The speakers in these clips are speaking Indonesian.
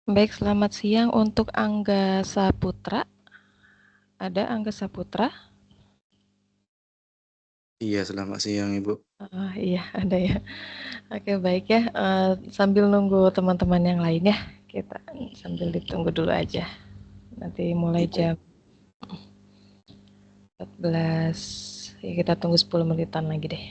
Baik, selamat siang untuk Angga Saputra. Ada Angga Saputra? Iya, selamat siang Ibu. Oh, iya, ada ya. Oke, baik ya. Sambil nunggu teman-teman yang lain ya, kita sambil ditunggu dulu aja. Nanti mulai Iya. jam 14. Ya, kita tunggu 10 menitan lagi deh.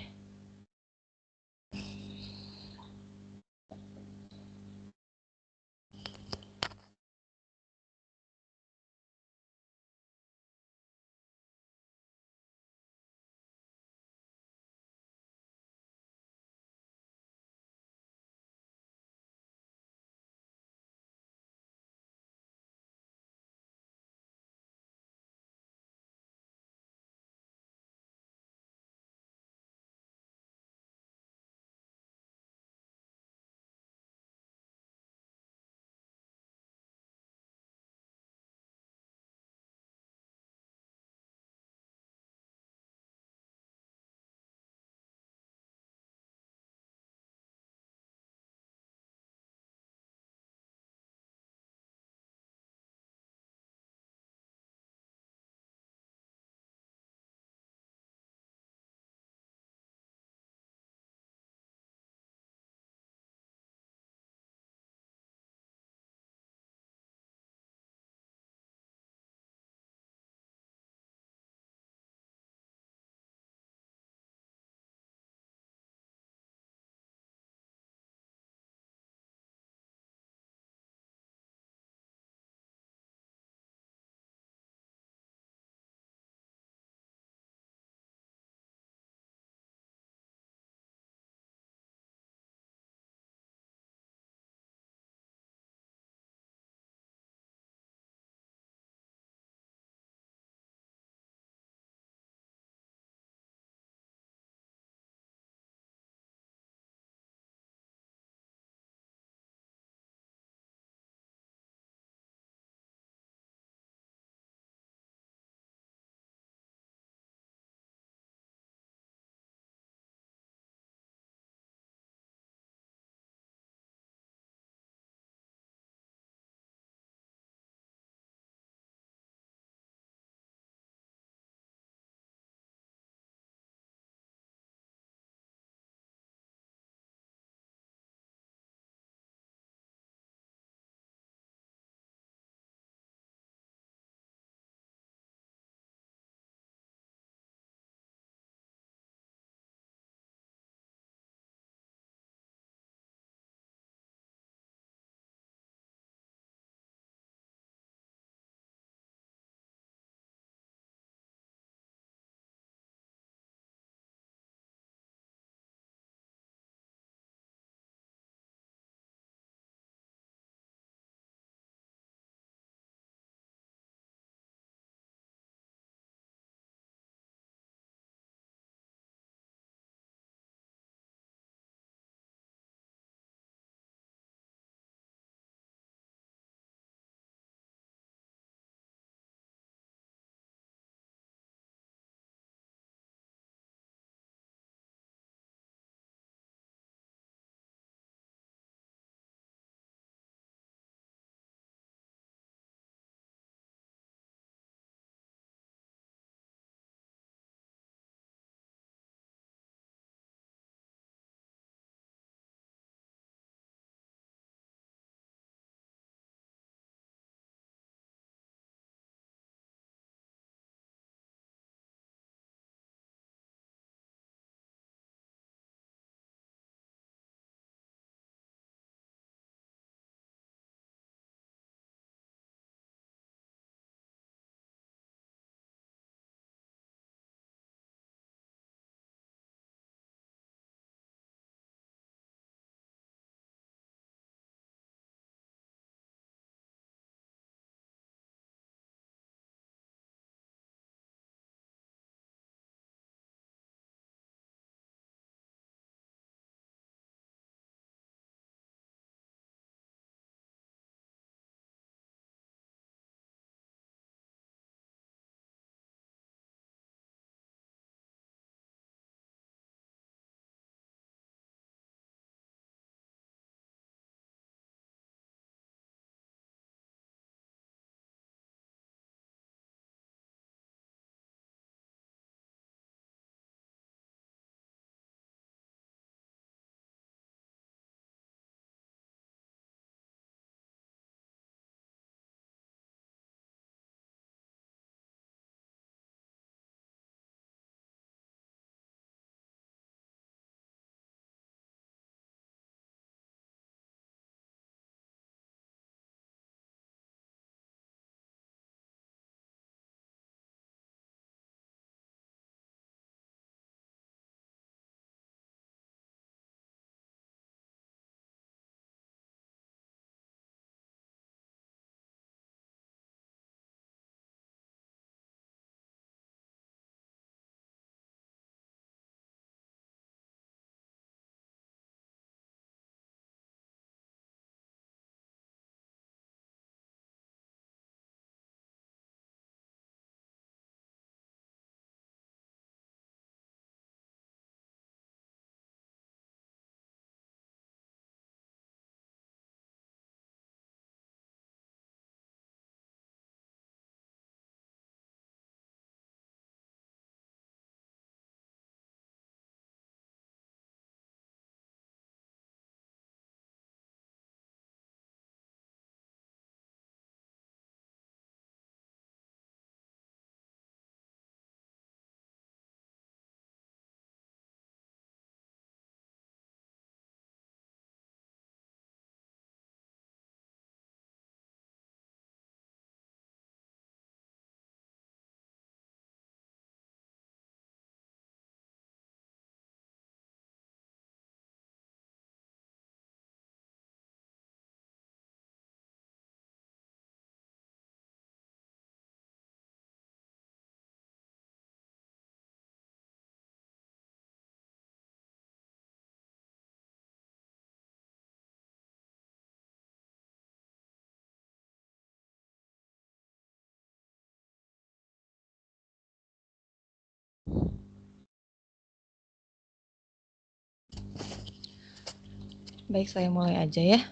Baik, saya mulai aja ya.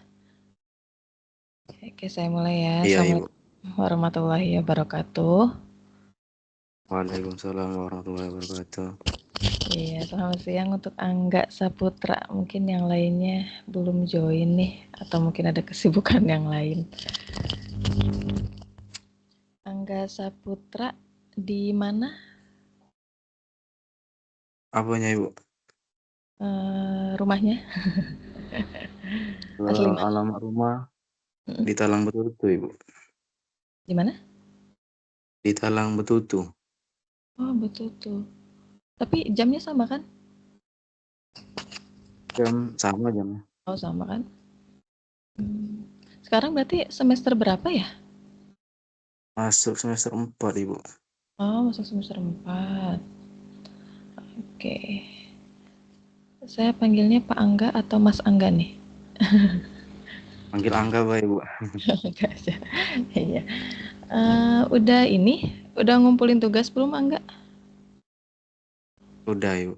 Oke, saya mulai ya. Iya, Ibu. Assalamualaikum warahmatullahi wabarakatuh. Waalaikumsalam warahmatullahi wabarakatuh. Iya, selamat siang untuk Angga Saputra. Mungkin yang lainnya belum join nih, atau mungkin ada kesibukan yang lain. Angga Saputra di mana? Apanya, Ibu? Rumahnya? Asli mana? Alamat rumah Mm-mm. di Talang Betutu, Ibu. Di mana? Di Talang Betutu. Oh, betul tuh. Tapi jamnya sama kan? Jam sama jamnya. Oh, sama kan? Sekarang berarti semester berapa ya? Masuk semester 4, Ibu. Oh, masuk semester 4. Oke. Saya panggilnya Pak Angga atau Mas Angga nih? Panggil Angga, Pak, Ibu. Enggak aja. Iya. Udah ini, udah ngumpulin tugas belum Angga? Udah, Ibu.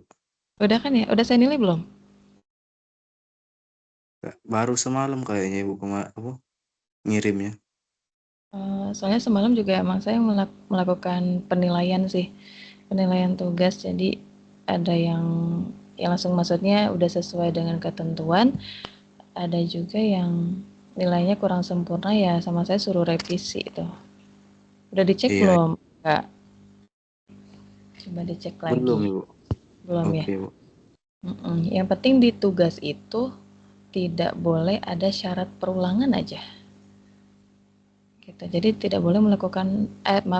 Udah kan ya? Udah saya nilai belum? Baru semalam kayaknya, Ibu, ngirimnya. Soalnya semalam juga emang saya melakukan penilaian sih, penilaian tugas. Jadi ada yang langsung maksudnya udah sesuai dengan ketentuan, ada juga yang nilainya kurang sempurna ya sama saya suruh revisi itu. Udah dicek Iya, belum? Enggak. Coba dicek belum, lagi. Ibu. Belum ya? Oke, Ibu. Yang penting di tugas itu tidak boleh ada syarat perulangan aja. Gitu. Jadi tidak boleh melakukan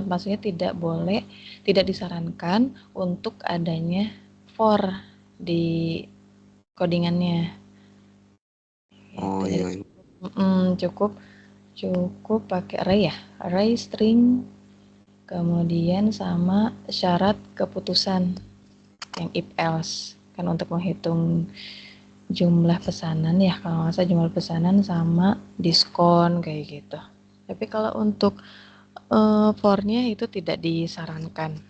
maksudnya tidak disarankan untuk adanya for di codingannya. Gitu. Oh, Jadi iya, Ibu. cukup cukup pakai array ya, array string kemudian sama syarat keputusan yang if else kan untuk menghitung jumlah pesanan ya, kalau nggak salah jumlah pesanan sama diskon kayak gitu. Tapi kalau untuk for-nya itu tidak disarankan.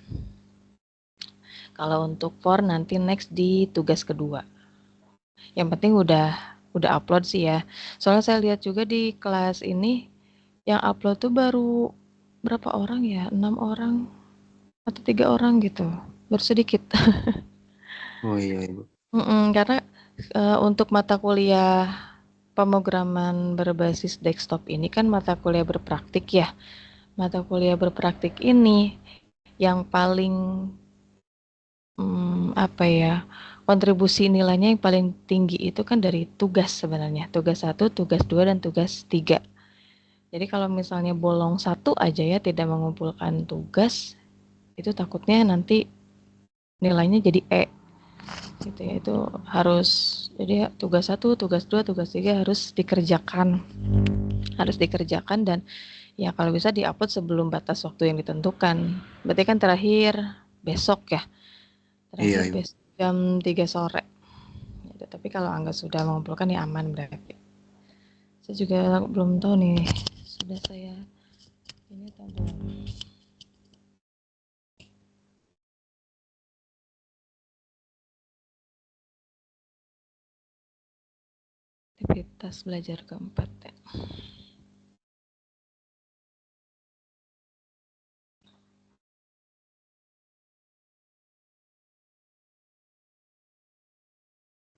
Kalau untuk for nanti next di tugas kedua. Yang penting udah upload sih ya. Soalnya saya lihat juga di kelas ini yang upload tuh baru berapa orang ya? 6 orang atau 3 orang gitu. Baru sedikit. Oh, iya, Ibu. Karena untuk mata kuliah pemrograman berbasis desktop ini kan mata kuliah berpraktik ya. Mata kuliah berpraktik ini yang paling apa ya, kontribusi nilainya yang paling tinggi itu kan dari tugas sebenarnya. Tugas 1, tugas 2, dan tugas 3. Jadi kalau misalnya bolong satu aja ya tidak mengumpulkan tugas, itu takutnya nanti nilainya jadi E. Gitu ya, itu harus jadi tugas 1, tugas 2, tugas 3 harus dikerjakan. Harus dikerjakan dan ya kalau bisa diupload sebelum batas waktu yang ditentukan. Berarti kan terakhir besok ya. Iya, Terakhir Ibu. besok jam 3 sore. Gitu. Tapi kalau Angga sudah mengumpulkan ya aman berarti. Saya juga belum tahu nih, sudah saya ini atau belum. Aktivitas belajar keempat ya.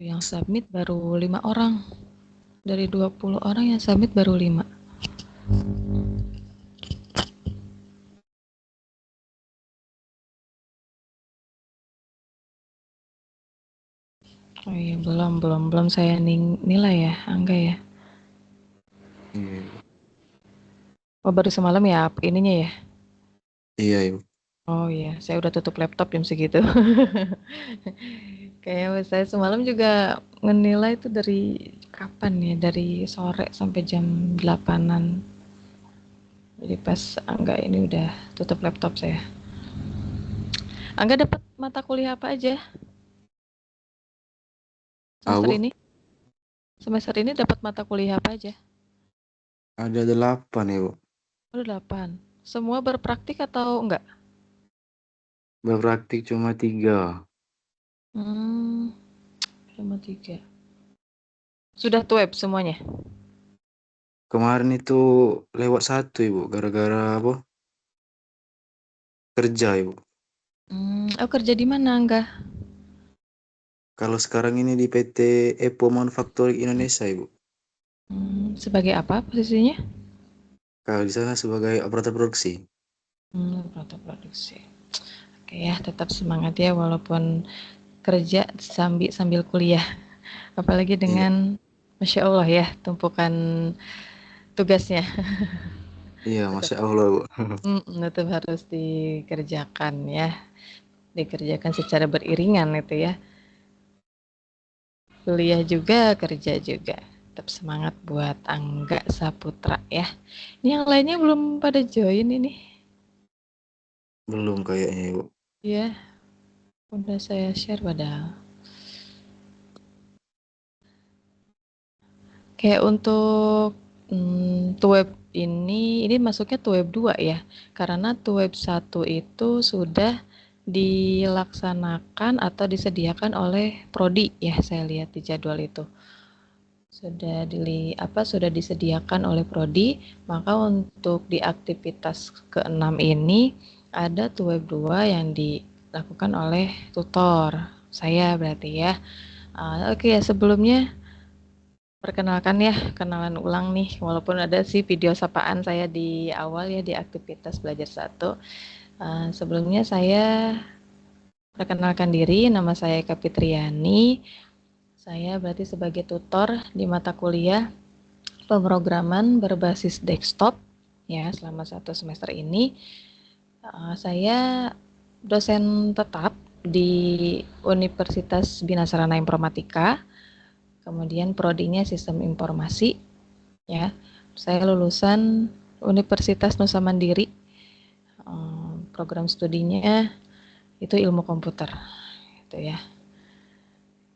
Yang submit baru 5 orang. Dari 20 orang yang submit baru 5. Oh iya, belum saya nilai ya, Angga ya. Iya, Ibu. Oh, baru semalam ya ininya ya. Iya, Ibu. Oh iya, saya udah tutup laptop jam segitu. Kayaknya saya semalam juga ngenilai itu dari kapan ya? Dari sore sampai jam 8-an. Jadi pas Angga ini udah tutup laptop saya. Angga dapat mata kuliah apa aja semester Abu, ini? Semester ini dapat mata kuliah apa aja? ada 8, Ibu. Oh, 8. Semua berpraktik atau enggak? Berpraktik cuma 3. Hmm, cuma 3. Sudah tuweb semuanya? Kemarin itu lewat satu Ibu, gara-gara apa? Kerja Ibu. Oh kerja di mana enggak? Kalau sekarang ini di PT Epo Manufacturing Indonesia Ibu. Sebagai apa posisinya? Kalau di sana sebagai operator produksi. Foto produksi. Oke ya, tetap semangat ya walaupun kerja sambil sambil kuliah. Apalagi Iya, dengan Masya Allah ya, tumpukan tugasnya. iya, Tetap, Masya Allah Bu. tetap harus dikerjakan ya. Dikerjakan secara beriringan itu ya. Kuliah juga, kerja juga. Tetap semangat buat Angga Saputra ya. Ini yang lainnya belum pada join ini. Belum kayaknya Ibu. Ya, udah saya share padahal. Kayak untuk Tuweb ini masuknya Tuweb 2 ya. Karena Tuweb 1 itu sudah dilaksanakan atau disediakan oleh prodi ya, saya lihat di jadwal itu. Sudah disediakan oleh prodi, maka untuk di aktivitas keenam ini ada Tuweb 2 yang dilakukan oleh tutor. Saya berarti ya. Oke ya, sebelumnya perkenalkan ya, kenalan ulang nih, walaupun ada sih video sapaan saya di awal ya di aktivitas belajar satu. Sebelumnya saya perkenalkan diri, nama saya Eka Fitriani. Saya berarti sebagai tutor di mata kuliah pemrograman berbasis desktop ya selama 1 semester ini. Saya dosen tetap di Universitas Bina Sarana Informatika, kemudian prodinya Sistem Informasi. Ya, saya lulusan Universitas Nusa Mandiri. Program studinya itu ilmu komputer, gitu ya.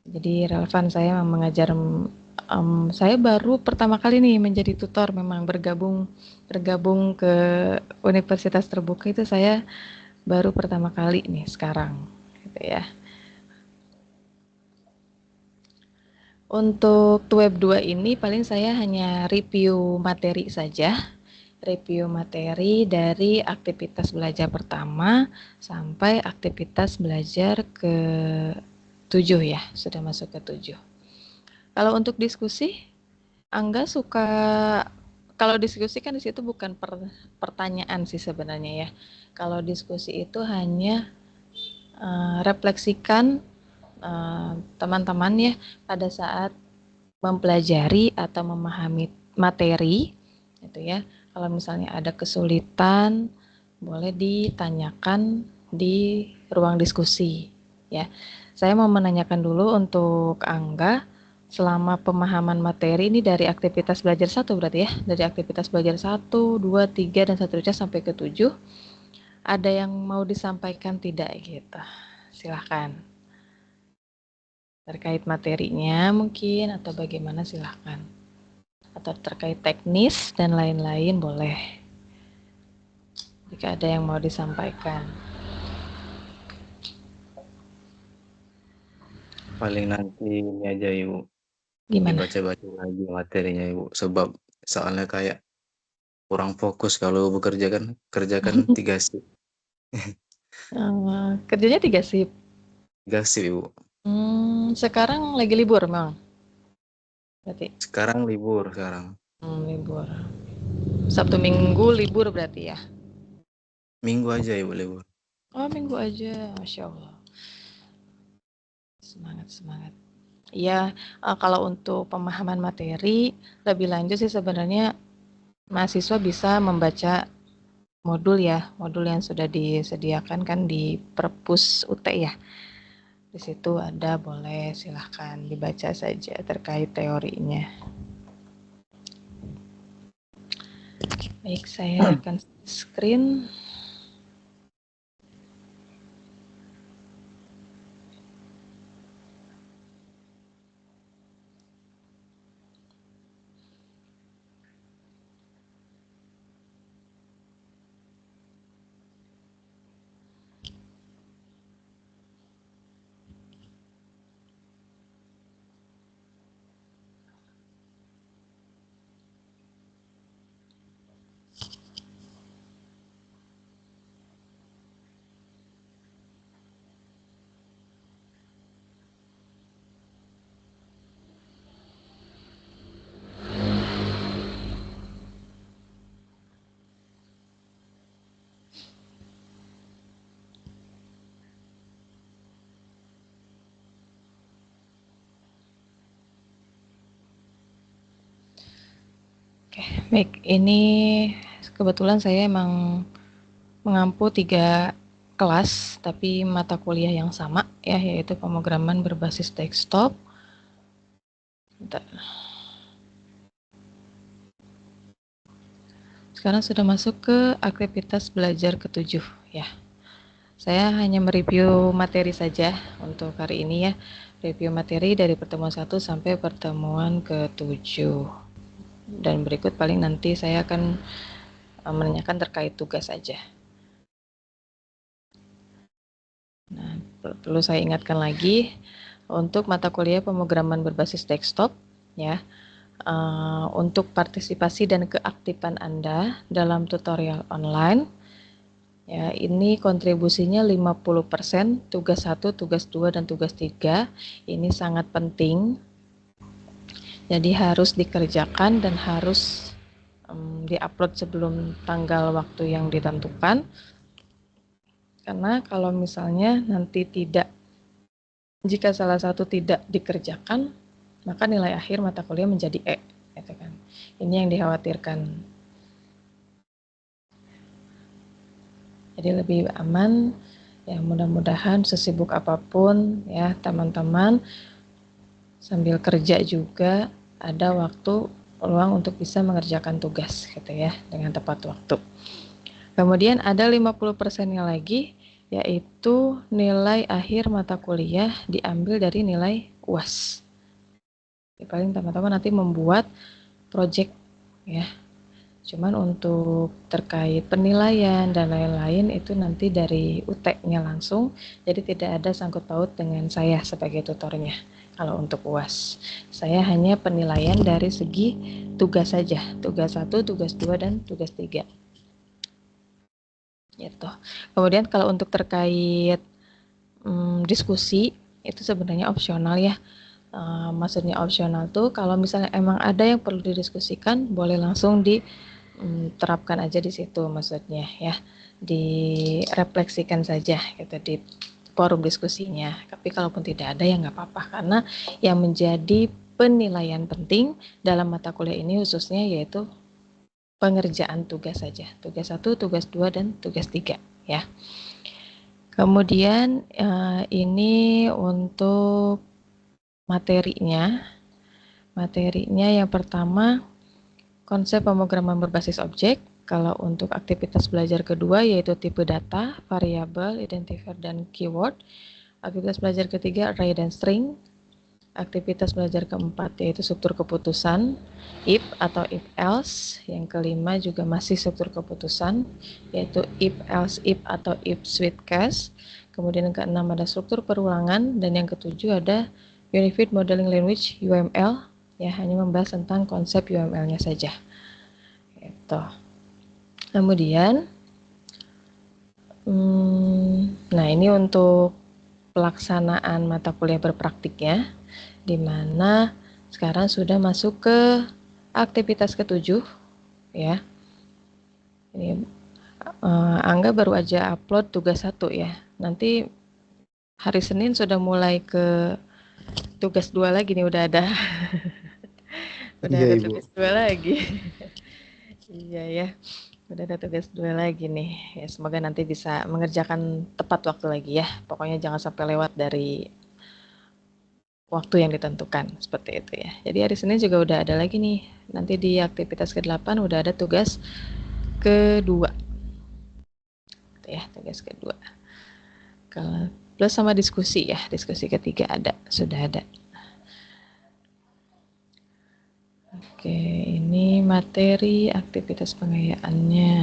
Jadi relevan saya mengajar. Saya baru pertama kali nih menjadi tutor, memang bergabung ke Universitas Terbuka itu saya baru pertama kali nih sekarang, gitu ya. Untuk Web 2 ini paling saya hanya review materi saja. Review materi dari aktivitas belajar pertama sampai aktivitas belajar ke 7 ya, sudah masuk ke 7. Kalau untuk diskusi, Angga suka kalau diskusi kan di situ bukan pertanyaan sih sebenarnya ya. Kalau diskusi itu hanya refleksikan teman-teman ya pada saat mempelajari atau memahami materi itu ya. Kalau misalnya ada kesulitan boleh ditanyakan di ruang diskusi ya. Saya mau menanyakan dulu untuk Angga, selama pemahaman materi ini dari aktivitas belajar satu berarti ya, dari aktivitas belajar 1, 2, 3 dan seterusnya sampai ke 7, ada yang mau disampaikan tidak gitu? Silahkan. Terkait materinya mungkin atau bagaimana silahkan. Atau terkait teknis dan lain-lain boleh. Jika ada yang mau disampaikan. Paling nanti ini aja Ibu. Gimana? Dibaca-baca lagi materinya Ibu. Sebab soalnya kayak kurang fokus kalau bekerja kan. Kerja kan 3 shift. Kerjanya 3 shift. 3 shift Ibu. Sekarang lagi libur memang. Berarti Sekarang libur sekarang. libur. Sabtu Minggu libur berarti ya. Minggu aja Ibu libur. Oh, Minggu aja. Masya Allah. Semangat, semangat. Iya, kalau untuk pemahaman materi lebih lanjut sih sebenarnya mahasiswa bisa membaca modul ya, modul yang sudah disediakan kan di Perpus UT ya. Di situ ada, boleh silahkan dibaca saja terkait teorinya. Baik, saya akan screen. Baik, ini kebetulan saya emang mengampu 3 kelas, tapi mata kuliah yang sama ya, yaitu pemrograman berbasis desktop. Bentar. Sekarang sudah masuk ke aktivitas belajar ke-7 ya. Saya hanya mereview materi saja untuk hari ini ya. Review materi dari pertemuan 1 sampai pertemuan ke-7. Dan berikut paling nanti saya akan menanyakan terkait tugas saja. Nah, perlu saya ingatkan lagi untuk mata kuliah pemrograman berbasis desktop ya. Untuk partisipasi dan keaktifan Anda dalam tutorial online ya, ini kontribusinya 50%, tugas 1, tugas 2 dan tugas 3. Ini sangat penting. Jadi harus dikerjakan dan harus diupload sebelum tanggal waktu yang ditentukan. Karena kalau misalnya nanti jika salah satu tidak dikerjakan, maka nilai akhir mata kuliah menjadi E, gitu kan. Ini yang dikhawatirkan. Jadi lebih aman, ya mudah-mudahan sesibuk apapun ya teman-teman, sambil kerja juga ada waktu luang untuk bisa mengerjakan tugas gitu ya, dengan tepat waktu. Kemudian ada 50%-nya lagi, yaitu nilai akhir mata kuliah diambil dari nilai UAS. Paling teman-teman nanti membuat project ya. Cuman untuk terkait penilaian dan lain-lain itu nanti dari UT-nya langsung, jadi tidak ada sangkut paut dengan saya sebagai tutornya. Kalau untuk UAS, saya hanya penilaian dari segi tugas saja, tugas 1, tugas 2 dan tugas 3. Gitu. Kemudian kalau untuk terkait diskusi itu sebenarnya opsional ya. Maksudnya opsional tuh kalau misalnya emang ada yang perlu didiskusikan, boleh langsung diterapkan aja di situ, maksudnya ya, direfleksikan saja gitu di forum diskusinya. Tapi kalaupun tidak ada ya nggak apa-apa, karena yang menjadi penilaian penting dalam mata kuliah ini khususnya yaitu pengerjaan tugas saja, tugas 1, tugas 2 dan tugas 3 ya. Kemudian ini untuk materinya yang pertama konsep pemrograman berbasis objek. Kalau untuk aktivitas belajar kedua yaitu tipe data, variabel, identifier dan keyword. Aktivitas belajar ketiga array dan string. Aktivitas belajar keempat yaitu struktur keputusan, if atau if else. Yang kelima juga masih struktur keputusan, yaitu if else if atau if switch case. Kemudian yang keenam ada struktur perulangan, dan yang ketujuh ada Unified Modeling Language UML, ya hanya membahas tentang konsep UML-nya saja. Gitu. Kemudian, nah ini untuk pelaksanaan mata kuliah berpraktiknya, di mana sekarang sudah masuk ke aktivitas ke-7 ya. Ini Angga baru aja upload tugas 1 ya. Nanti hari Senin sudah mulai ke tugas 2 lagi nih, udah ada. Udah Iya, ada Ibu. tugas 2 lagi. Iya ya. Udah ada tugas 2 lagi nih. Ya, semoga nanti bisa mengerjakan tepat waktu lagi ya. Pokoknya jangan sampai lewat dari waktu yang ditentukan, seperti itu ya. Jadi hari Senin juga udah ada lagi nih. Nanti di aktivitas ke-8 udah ada tugas kedua. Ya, tugas kedua. Kalau plus sama diskusi ya, diskusi ketiga sudah ada. Oke, ini materi aktivitas pengayaannya.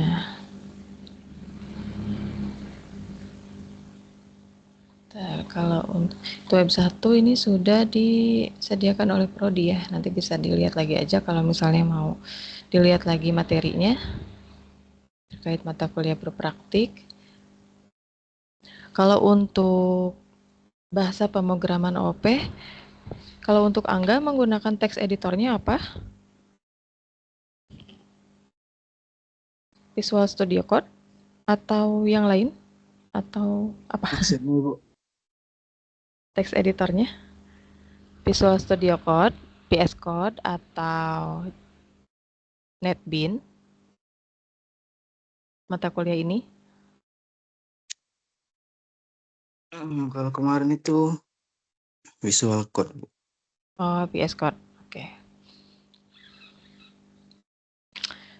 Kalau untuk web 1 ini sudah disediakan oleh Prodi ya. Nanti bisa dilihat lagi aja kalau misalnya mau dilihat lagi materinya terkait mata kuliah berpraktik. Kalau untuk bahasa pemrograman OOP, kalau untuk Angga menggunakan teks editornya apa? Visual Studio Code atau yang lain? Atau apa? Maksudnya, Ibu? Teks editornya? Visual Studio Code, VS Code, atau NetBeans mata kuliah ini? Kalau kemarin itu Visual Code, Bu. Oh, VS Code. Oke.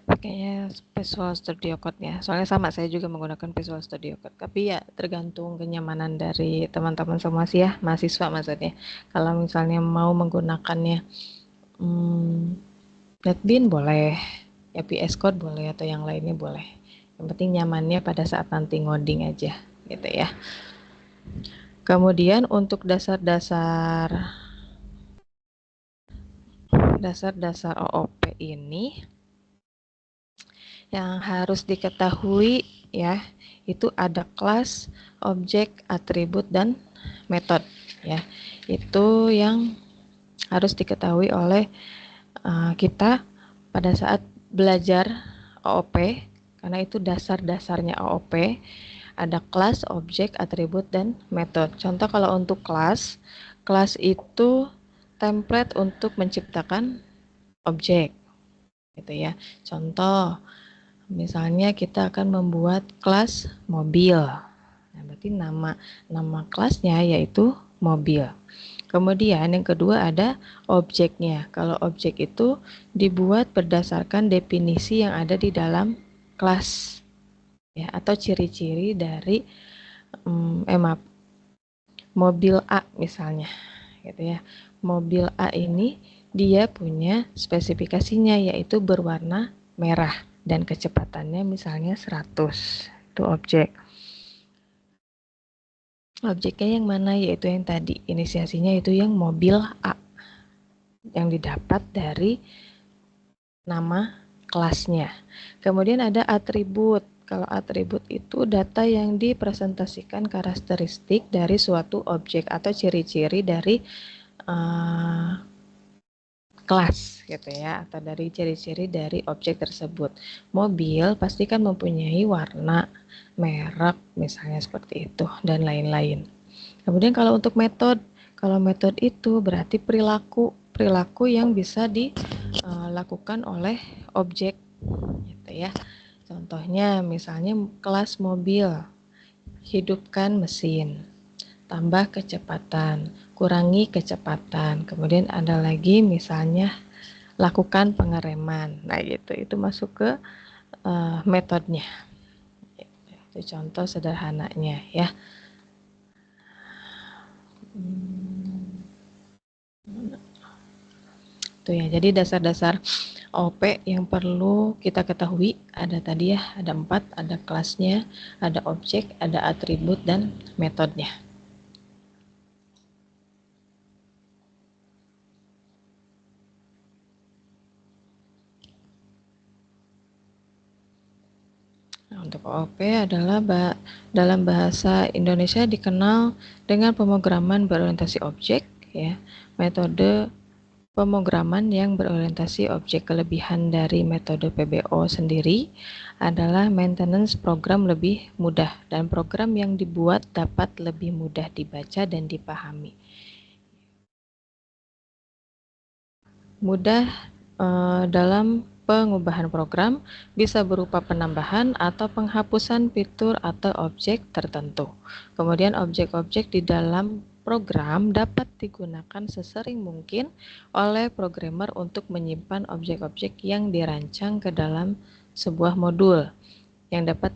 Kayaknya Visual Studio Code ya. Soalnya sama, saya juga menggunakan Visual Studio Code. Tapi ya tergantung kenyamanan dari teman-teman semua sih ya, mahasiswa maksudnya. Kalau misalnya mau menggunakannya NetBeans boleh, ya VS Code boleh atau yang lainnya boleh. Yang penting nyamannya pada saat nanti ngoding aja, gitu ya. Kemudian untuk dasar-dasar OOP ini yang harus diketahui ya, itu ada kelas, objek, atribut, dan metode ya. Itu yang harus diketahui oleh kita pada saat belajar OOP, karena itu dasar-dasarnya OOP. Ada kelas, objek, atribut, dan metode. Contoh kalau untuk kelas itu template untuk menciptakan objek, gitu ya. Contoh, misalnya kita akan membuat kelas mobil. Nah, berarti nama kelasnya yaitu mobil. Kemudian yang kedua ada objeknya. Kalau objek itu dibuat berdasarkan definisi yang ada di dalam kelas ya, atau ciri-ciri dari mobil A misalnya, gitu ya. Mobil A ini dia punya spesifikasinya yaitu berwarna merah dan kecepatannya misalnya 100. Itu objek. Objeknya yang mana? Yaitu yang tadi, inisiasinya itu yang mobil A, yang didapat dari nama kelasnya. Kemudian ada atribut. Kalau atribut itu data yang dipresentasikan karakteristik dari suatu objek atau ciri-ciri dari kelas gitu ya, atau dari ciri-ciri dari objek tersebut. Mobil pasti kan mempunyai warna, merek misalnya seperti itu, dan lain-lain. Kemudian kalau untuk metode, kalau metode itu berarti perilaku yang bisa dilakukan oleh objek gitu ya. Contohnya misalnya kelas mobil, hidupkan mesin, tambah kecepatan, kurangi kecepatan. Kemudian ada lagi misalnya lakukan pengereman. Nah gitu, itu masuk ke metodenya. Itu contoh sederhananya ya. Itu ya, jadi dasar-dasar OP yang perlu kita ketahui ada tadi ya, ada 4, ada kelasnya, ada objek, ada atribut, dan metodenya. Nah, untuk OOP adalah dalam bahasa Indonesia dikenal dengan pemrograman berorientasi objek ya, metode pemrograman yang berorientasi objek. Kelebihan dari metode PBO sendiri adalah maintenance program lebih mudah dan program yang dibuat dapat lebih mudah dibaca dan dipahami. Mudah dalam pengubahan program bisa berupa penambahan atau penghapusan fitur atau objek tertentu. Kemudian objek-objek di dalam program dapat digunakan sesering mungkin oleh programmer untuk menyimpan objek-objek yang dirancang ke dalam sebuah modul yang dapat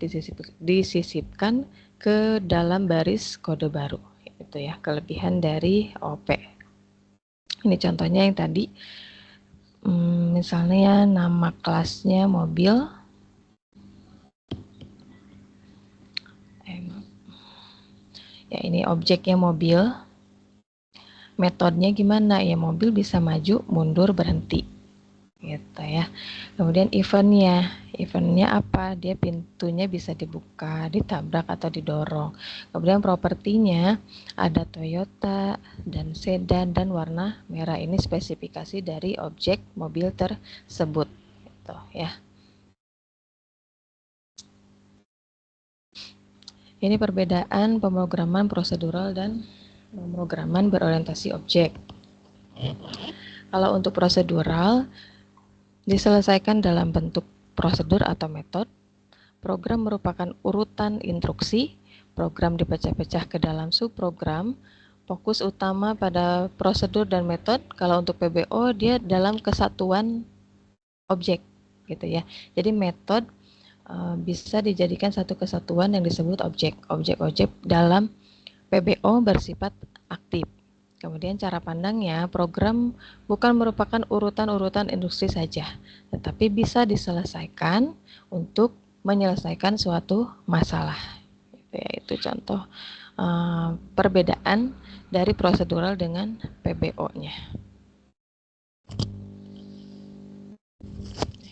disisipkan ke dalam baris kode baru. Itu ya kelebihan dari OP. Ini contohnya yang tadi. Misalnya nama kelasnya mobil, ya ini objeknya mobil, metodenya gimana ya, mobil bisa maju, mundur, berhenti gitu ya. Kemudian eventnya apa, dia pintunya bisa dibuka, ditabrak atau didorong. Kemudian propertinya ada Toyota dan sedan dan warna merah. Ini spesifikasi dari objek mobil tersebut gitu ya. Ini perbedaan pemrograman prosedural dan pemrograman berorientasi objek. Kalau untuk prosedural, diselesaikan dalam bentuk prosedur atau metode. Program merupakan urutan instruksi. Program dipecah-pecah ke dalam subprogram. Fokus utama pada prosedur dan metode. Kalau untuk PBO dia dalam kesatuan objek gitu ya. Jadi metode bisa dijadikan satu kesatuan yang disebut objek. Objek-objek dalam PBO bersifat aktif. Kemudian cara pandangnya, program bukan merupakan urutan-urutan instruksi saja, tetapi bisa diselesaikan untuk menyelesaikan suatu masalah. Itu contoh perbedaan dari prosedural dengan PBO-nya.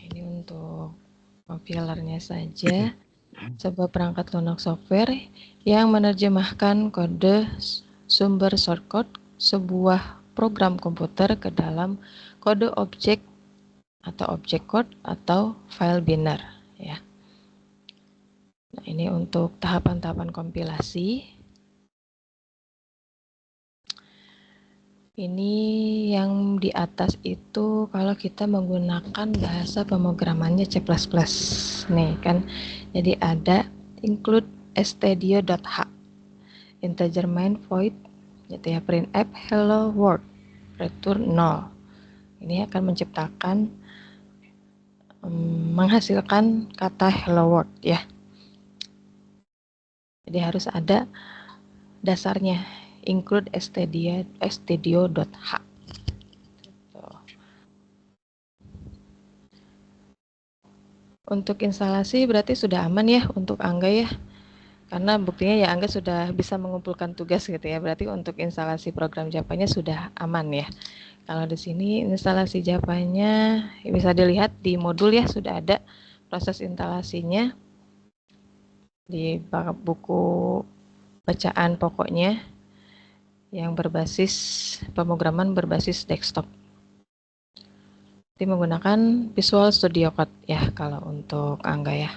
Ini untuk compilernya saja. Sebuah perangkat Linux software yang menerjemahkan kode sumber shortcode sebuah program komputer ke dalam kode objek atau objek code atau file binary ya. Nah, ini untuk tahapan-tahapan kompilasi. Ini yang di atas itu kalau kita menggunakan bahasa pemrogramannya C++. Nih kan. Jadi ada include stdio.h integer main void gitu ya, printf hello world return 0. Ini akan menciptakan menghasilkan kata hello world ya. Jadi harus ada dasarnya include stdio.h. Untuk instalasi berarti sudah aman ya untuk Angga ya. Karena buktinya ya Angga sudah bisa mengumpulkan tugas gitu ya. Berarti untuk instalasi program Java-nya sudah aman ya. Kalau di sini instalasi Java-nya bisa dilihat di modul ya, sudah ada proses instalasinya di buku bacaan pokoknya yang berbasis pemrograman berbasis desktop. Jadi menggunakan Visual Studio Code ya kalau untuk Angga ya.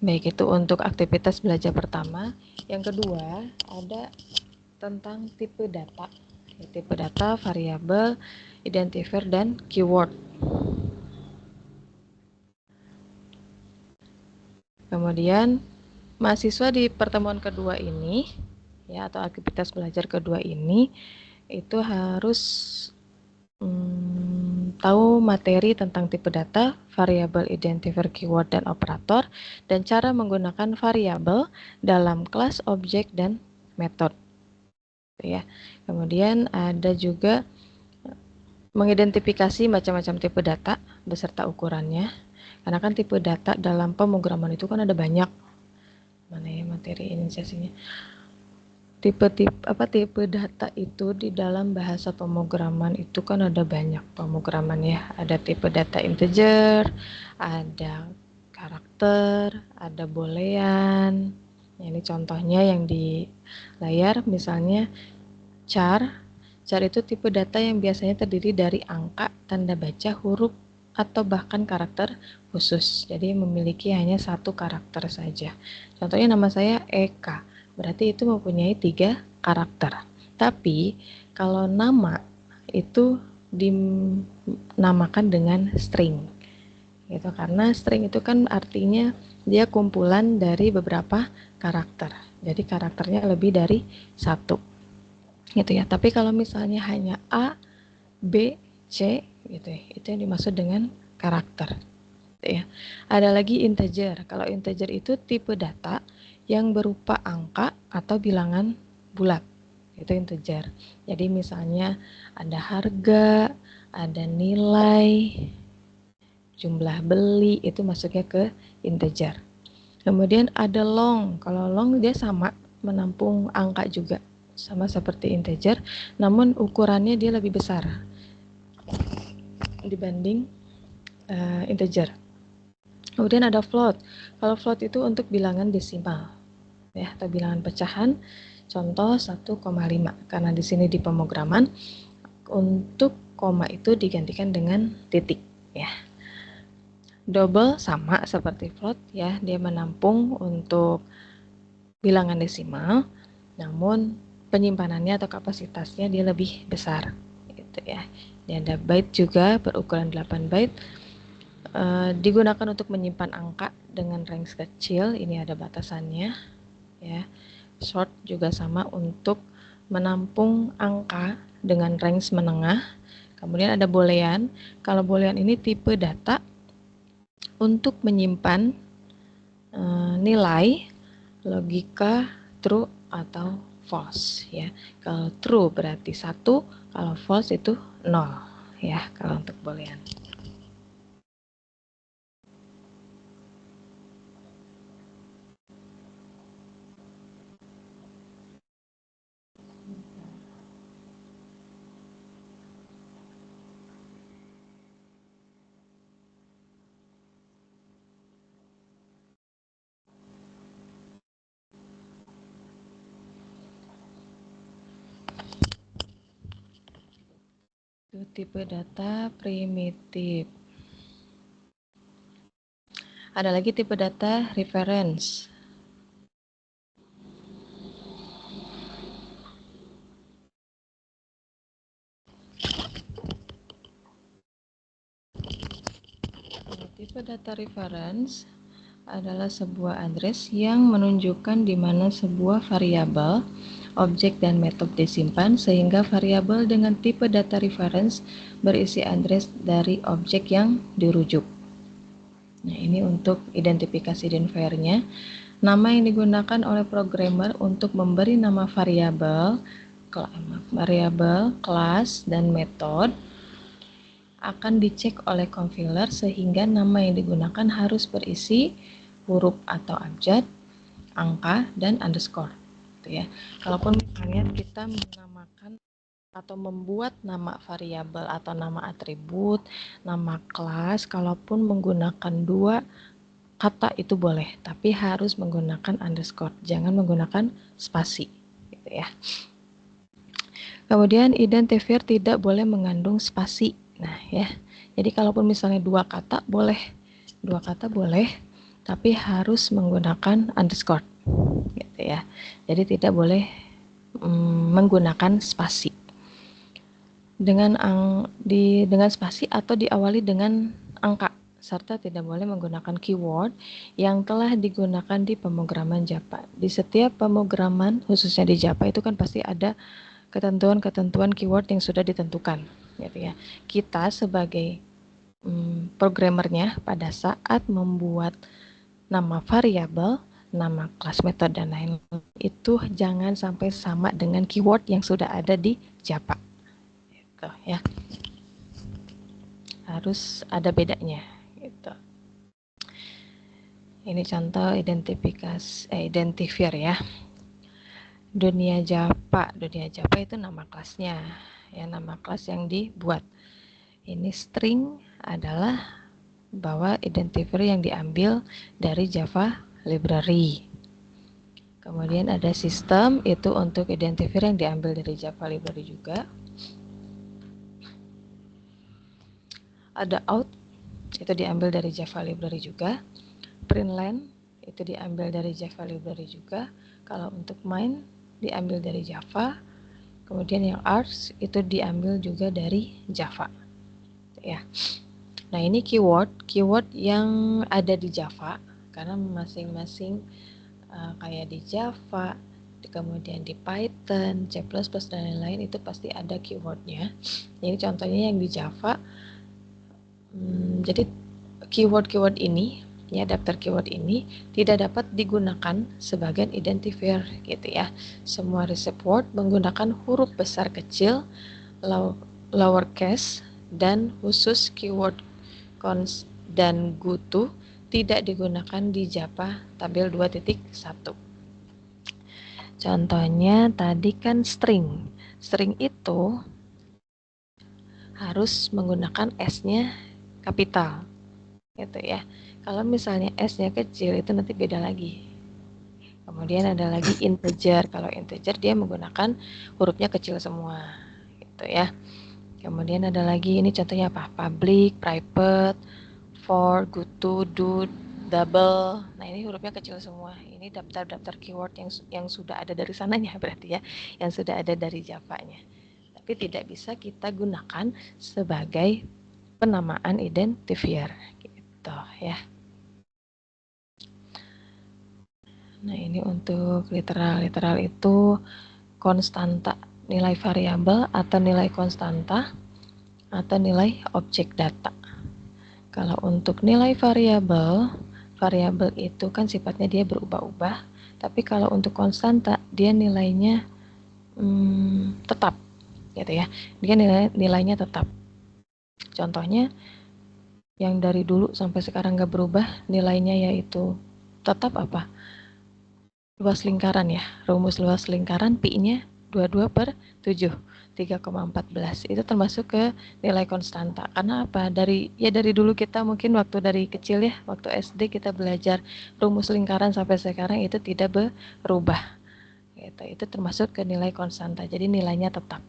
Baik, itu untuk aktivitas belajar pertama. Yang kedua ada tentang tipe data. Tipe data, variabel, identifier, dan keyword. Kemudian mahasiswa di pertemuan kedua ini ya, atau aktivitas belajar kedua ini itu harus tahu materi tentang tipe data, variabel, identifier, keyword, dan operator, dan cara menggunakan variabel dalam kelas, objek, dan metode. Ya. Kemudian ada juga mengidentifikasi macam-macam tipe data beserta ukurannya. Karena kan tipe data dalam pemrograman itu kan ada banyak. Mana ya materi inisiasinya? Tipe data itu di dalam bahasa pemrograman itu kan ada banyak pemrograman ya. Ada tipe data integer, ada karakter, ada boolean. Ini contohnya yang di layar, misalnya char. Char itu tipe data yang biasanya terdiri dari angka, tanda baca, huruf, atau bahkan karakter khusus. Jadi memiliki hanya satu karakter saja. Contohnya nama saya Eka. Berarti itu mempunyai 3 karakter. Tapi kalau nama itu dinamakan dengan string. Gitu, karena string itu kan artinya dia kumpulan dari beberapa karakter. Jadi karakternya lebih dari 1. Gitu ya. Tapi kalau misalnya hanya A, B, C gitu ya, itu yang dimaksud dengan karakter. Gitu ya. Ada lagi integer. Kalau integer itu tipe data yang berupa angka atau bilangan bulat, itu integer. Jadi misalnya ada harga, ada nilai, jumlah beli, itu masuknya ke integer. Kemudian ada long. Kalau long dia sama, menampung angka juga, sama seperti integer, namun ukurannya dia lebih besar dibanding integer. Kemudian ada float. Kalau float itu untuk bilangan desimal ya, atau bilangan pecahan. Contoh 1,5. Karena di sini di pemrograman untuk koma itu digantikan dengan titik ya. Double sama seperti float ya, dia menampung untuk bilangan desimal, namun penyimpanannya atau kapasitasnya dia lebih besar. gitu ya. Ini ada byte juga berukuran 8 byte. Digunakan untuk menyimpan angka dengan range kecil, ini ada batasannya ya. Short juga sama untuk menampung angka dengan range menengah. Kemudian ada boolean. Kalau boolean ini tipe data untuk menyimpan nilai logika true atau false ya. Kalau true berarti 1, kalau false itu 0 ya kalau untuk boolean. Itu tipe data primitif. Ada lagi tipe data reference. Tipe data reference adalah sebuah address yang menunjukkan di mana sebuah variabel, objek dan metode disimpan, sehingga variabel dengan tipe data reference berisi address dari objek yang dirujuk. Nah, ini untuk identifikasi identifier-nya. Nama yang digunakan oleh programmer untuk memberi nama variabel, kelas, dan metode akan dicek oleh compiler sehingga nama yang digunakan harus berisi huruf atau abjad, angka, dan underscore. Gitu ya. Kalaupun misalnya kita menamakan atau membuat nama variabel atau nama atribut, nama kelas, kalaupun menggunakan 2 kata itu boleh, tapi harus menggunakan underscore, jangan menggunakan spasi, gitu ya. Kemudian identifier tidak boleh mengandung spasi. Nah ya, jadi kalaupun misalnya 2 kata boleh, tapi harus menggunakan underscore, gitu ya. Jadi tidak boleh menggunakan spasi. Dengan spasi atau diawali dengan angka, serta tidak boleh menggunakan keyword yang telah digunakan di pemrograman Java. Di setiap pemrograman, khususnya di Java itu kan pasti ada ketentuan-ketentuan keyword yang sudah ditentukan, gitu ya. Kita sebagai programmernya pada saat membuat nama variabel, nama kelas, metode, dan lain-lain itu jangan sampai sama dengan keyword yang sudah ada di Java, gitu ya. Harus ada bedanya, gitu. Ini contoh identifier ya. Dunia Java itu nama kelasnya, ya, nama kelas yang dibuat. Ini string adalah bahwa identifier yang diambil dari Java library. Kemudian ada sistem, itu untuk identifier yang diambil dari Java library juga. Ada out, itu diambil dari Java library juga. Println itu diambil dari Java library juga. Kalau untuk main diambil dari Java. Kemudian yang args itu diambil juga dari Java, ya. Nah, ini keyword yang ada di Java, karena masing-masing kayak di Java, kemudian di Python, C++, dan lain-lain itu pasti ada keywordnya. Ini contohnya yang di Java. Jadi keyword ini, ya, daftar keyword ini tidak dapat digunakan sebagai identifier, gitu ya. Semua receive word menggunakan huruf besar, kecil, lowercase, dan khusus keyword const dan goto tidak digunakan di Java tabel 2.1. Contohnya tadi kan string itu harus menggunakan S-nya kapital, gitu ya. Kalau misalnya S-nya kecil itu nanti beda lagi. Kemudian ada lagi integer. Kalau integer dia menggunakan hurufnya kecil semua, gitu ya. Kemudian ada lagi, ini contohnya apa? Public, private, for, goto, do, double. Nah, ini hurufnya kecil semua. Ini daftar-daftar keyword yang sudah ada dari sananya berarti ya, yang sudah ada dari Java-nya. tapi tidak bisa kita gunakan sebagai penamaan identifier gitu ya. Nah, ini untuk literal. Literal itu konstanta, nilai variabel atau nilai konstanta atau nilai objek data. Kalau untuk nilai variabel, variabel itu kan sifatnya dia berubah-ubah, tapi kalau untuk konstanta dia nilainya tetap, gitu ya. Dia nilainya tetap. Contohnya yang dari dulu sampai sekarang nggak berubah nilainya yaitu tetap apa? Luas lingkaran ya, rumus luas lingkaran pi-nya 22/7, 3,14. Itu termasuk ke nilai konstanta. Karena apa? Dari dulu kita mungkin waktu dari kecil ya, waktu SD kita belajar rumus lingkaran sampai sekarang itu tidak berubah. Itu termasuk ke nilai konstanta. Jadi nilainya tetap.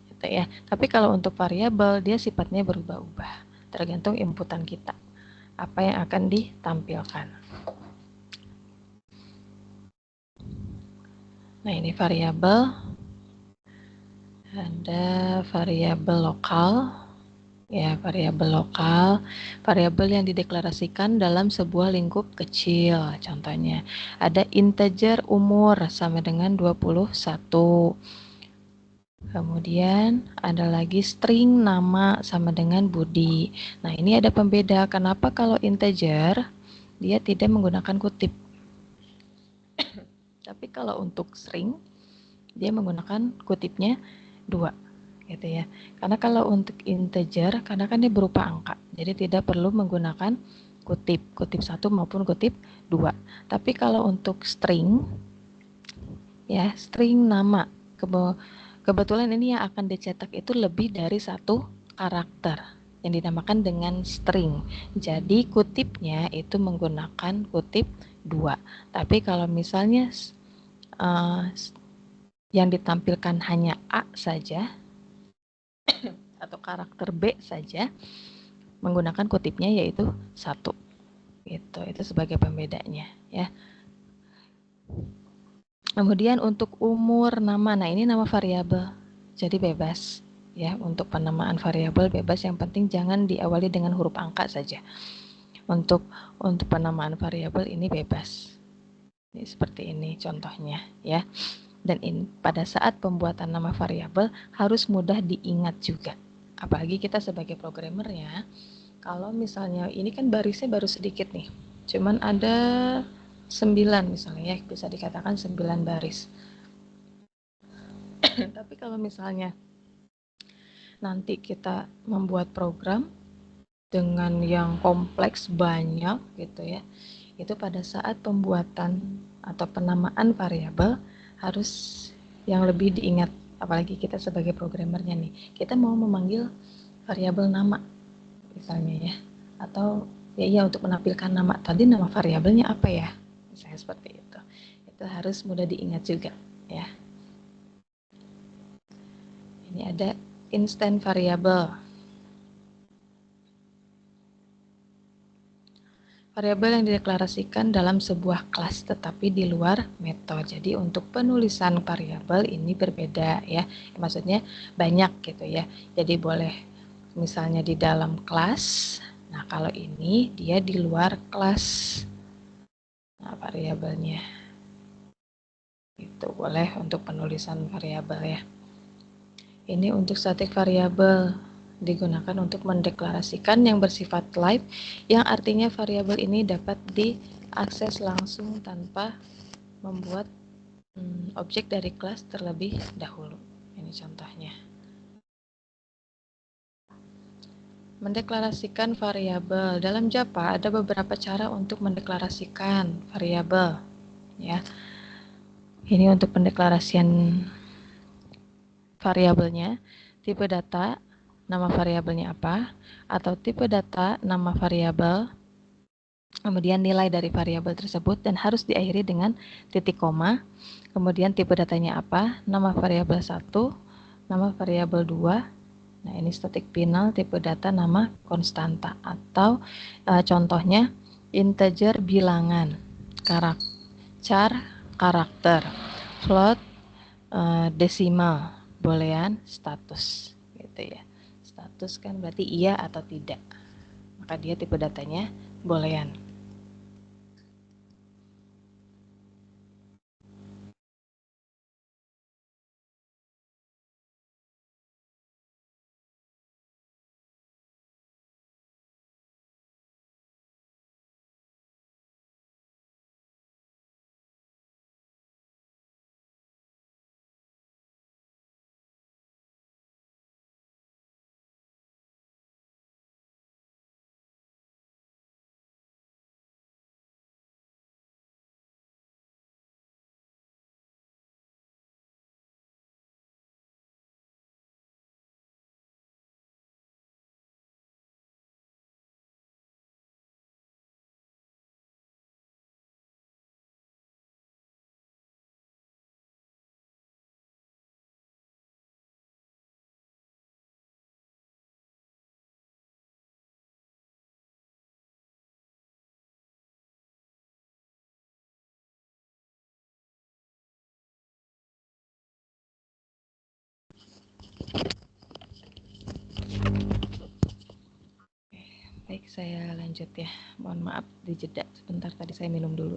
Gitu ya. Tapi kalau untuk variabel dia sifatnya berubah-ubah, tergantung inputan kita. Apa yang akan ditampilkan. Nah, ini variabel. Ada variabel lokal. Ya, variabel lokal, variabel yang dideklarasikan dalam sebuah lingkup kecil. Contohnya, ada integer umur sama dengan 21. Kemudian ada lagi string nama sama dengan Budi. Nah, ini ada pembeda. Kenapa kalau integer dia tidak menggunakan kutip? Tapi kalau untuk string dia menggunakan kutipnya 2 gitu ya. Karena kalau untuk integer, karena kan dia berupa angka, jadi tidak perlu menggunakan kutip 1 maupun kutip 2. Tapi kalau untuk string ya, string nama, kebetulan ini yang akan dicetak itu lebih dari 1 karakter yang dinamakan dengan string. Jadi kutipnya itu menggunakan kutip 2. Tapi kalau misalnya yang ditampilkan hanya A saja atau karakter B saja, menggunakan kutipnya yaitu 1. Itu sebagai pembedanya ya. Kemudian untuk umur nama, nah ini nama variabel, jadi bebas ya. Untuk penamaan variabel bebas, yang penting jangan diawali dengan huruf angka saja. Untuk penamaan variabel ini bebas. Ini seperti ini contohnya ya. Dan pada saat pembuatan nama variabel harus mudah diingat juga. Apalagi kita sebagai programmer ya. Kalau misalnya ini kan barisnya baru sedikit nih. Cuman ada 9 misalnya ya, bisa dikatakan 9 baris. Tapi kalau misalnya nanti kita membuat program dengan yang kompleks banyak gitu ya, itu pada saat pembuatan atau penamaan variabel harus yang lebih diingat. Apalagi kita sebagai programmernya nih, kita mau memanggil variabel nama misalnya ya, atau ya untuk menampilkan nama, tadi nama variabelnya apa ya, misalnya seperti itu harus mudah diingat juga ya. Ini ada instant variable. Variabel yang dideklarasikan dalam sebuah kelas tetapi di luar metode. Jadi untuk penulisan variabel ini berbeda ya. Maksudnya banyak gitu ya. Jadi boleh misalnya di dalam kelas. Nah, kalau ini dia di luar kelas. Nah, variabelnya. Itu boleh untuk penulisan variabel ya. Ini untuk static variabel, digunakan untuk mendeklarasikan yang bersifat live, yang artinya variabel ini dapat diakses langsung tanpa membuat objek dari kelas terlebih dahulu. Ini contohnya. Mendeklarasikan variabel. Dalam Java ada beberapa cara untuk mendeklarasikan variabel ya. Ini untuk pendeklarasian variabelnya, tipe data, nama variabelnya apa, atau tipe data, nama variabel, kemudian nilai dari variabel tersebut, dan harus diakhiri dengan titik koma. Kemudian tipe datanya apa, nama variabel 1, nama variabel 2. Nah, ini static final, tipe data, nama konstanta, atau contohnya integer bilangan, char karakter, float desimal. boolean status gitu ya. Status kan berarti iya atau tidak, maka dia tipe datanya boolean. Baik, saya lanjut ya. Mohon maaf dijeda sebentar, tadi saya minum dulu.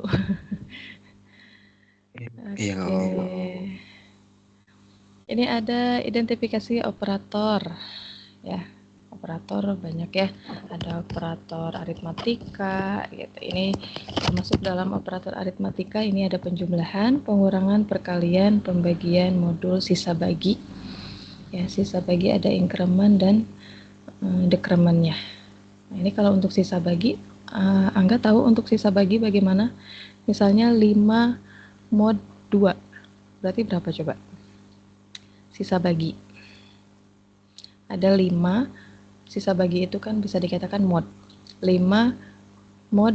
Iya, nggak Oke. apa-apa. Ini ada identifikasi operator ya. Operator banyak ya. Ada operator aritmatika gitu. Ini termasuk dalam operator aritmatika, ini ada penjumlahan, pengurangan, perkalian, pembagian, modul, sisa bagi. Ya, sisa bagi ada increment dan decrementnya. Nah, ini kalau untuk sisa bagi, Angga tahu untuk sisa bagi bagaimana? Misalnya 5 mod 2, berarti berapa coba? Sisa bagi. Ada 5, sisa bagi itu kan bisa dikatakan mod. 5 mod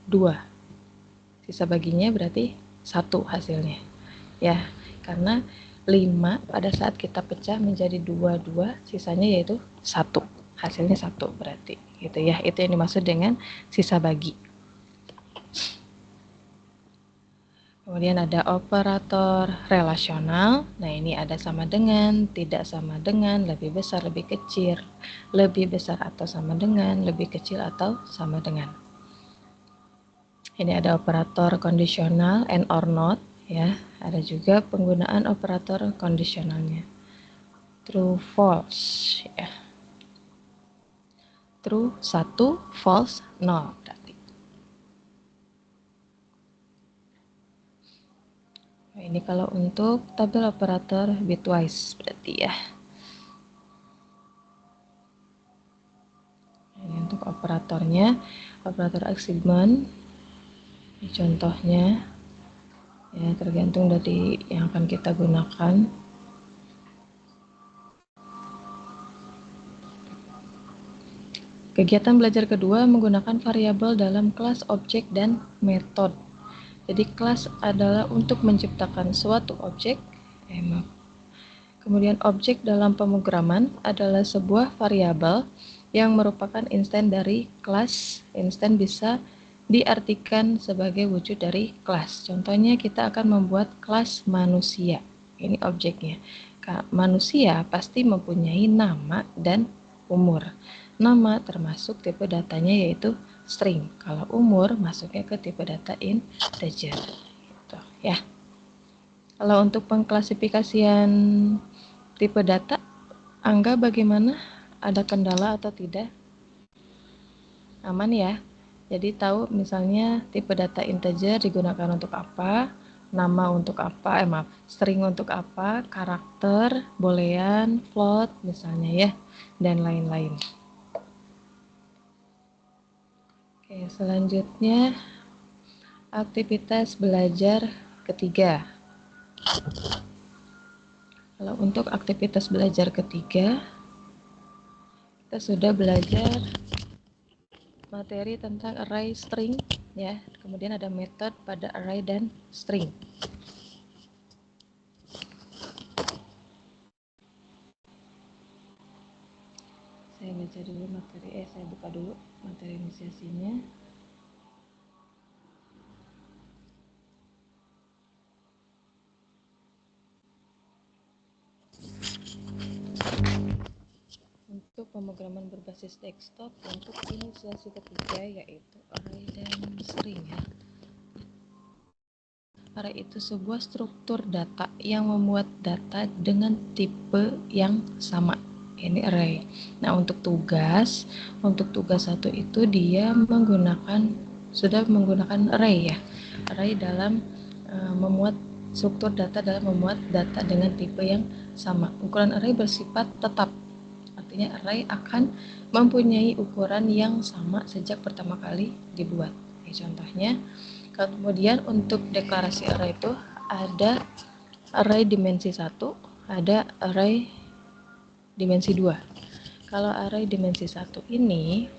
2. Sisa baginya berarti 1 hasilnya. Ya, karena 5 pada saat kita pecah menjadi 2, sisanya yaitu 1. Hasilnya 1 berarti gitu ya. Itu yang dimaksud dengan sisa bagi. Kemudian ada operator relasional. Nah, ini ada sama dengan, tidak sama dengan, lebih besar, lebih kecil, lebih besar atau sama dengan, lebih kecil atau sama dengan. Ini ada operator kondisional and or not ya. Ada juga penggunaan operator kondisionalnya. True false ya. True 1, false 0 berarti. Nah, ini kalau untuk tabel operator bitwise berarti ya. Ini untuk operatornya, operator achievement. Ini contohnya ya, tergantung dari yang akan kita gunakan. Kegiatan belajar kedua menggunakan variabel dalam kelas, objek, dan metode. Jadi kelas adalah untuk menciptakan suatu objek. Kemudian objek dalam pemrograman adalah sebuah variabel yang merupakan instan dari kelas. Instan bisa diartikan sebagai wujud dari kelas. Contohnya kita akan membuat kelas manusia. Ini objeknya. Manusia pasti mempunyai nama dan umur. Nama termasuk tipe datanya yaitu string. Kalau umur masuknya ke tipe data integer. Gitu, ya. Kalau untuk pengklasifikasian tipe data, Angga bagaimana? Ada kendala atau tidak? Aman ya? Jadi tahu misalnya tipe data integer digunakan untuk apa, nama untuk apa, string untuk apa, karakter, boolean, float misalnya ya, dan lain-lain. Oke, selanjutnya aktivitas belajar ketiga. Kalau untuk aktivitas belajar ketiga, kita sudah belajar materi tentang array string ya. Kemudian ada metode pada array dan string. Saya baca dulu materi, saya buka dulu materi inisiasinya. pemrograman berbasis desktop untuk inisiasi ketiga yaitu array dan string ya. Array itu sebuah struktur data yang memuat data dengan tipe yang sama. Ini array. Nah, untuk tugas 1 itu dia sudah menggunakan array ya. Array dalam memuat struktur data dalam memuat data dengan tipe yang sama. Ukuran array bersifat tetap. Artinya array akan mempunyai ukuran yang sama sejak pertama kali dibuat. Contohnya, kemudian untuk deklarasi array itu ada array dimensi 1, ada array dimensi 2. Kalau array dimensi 1 ini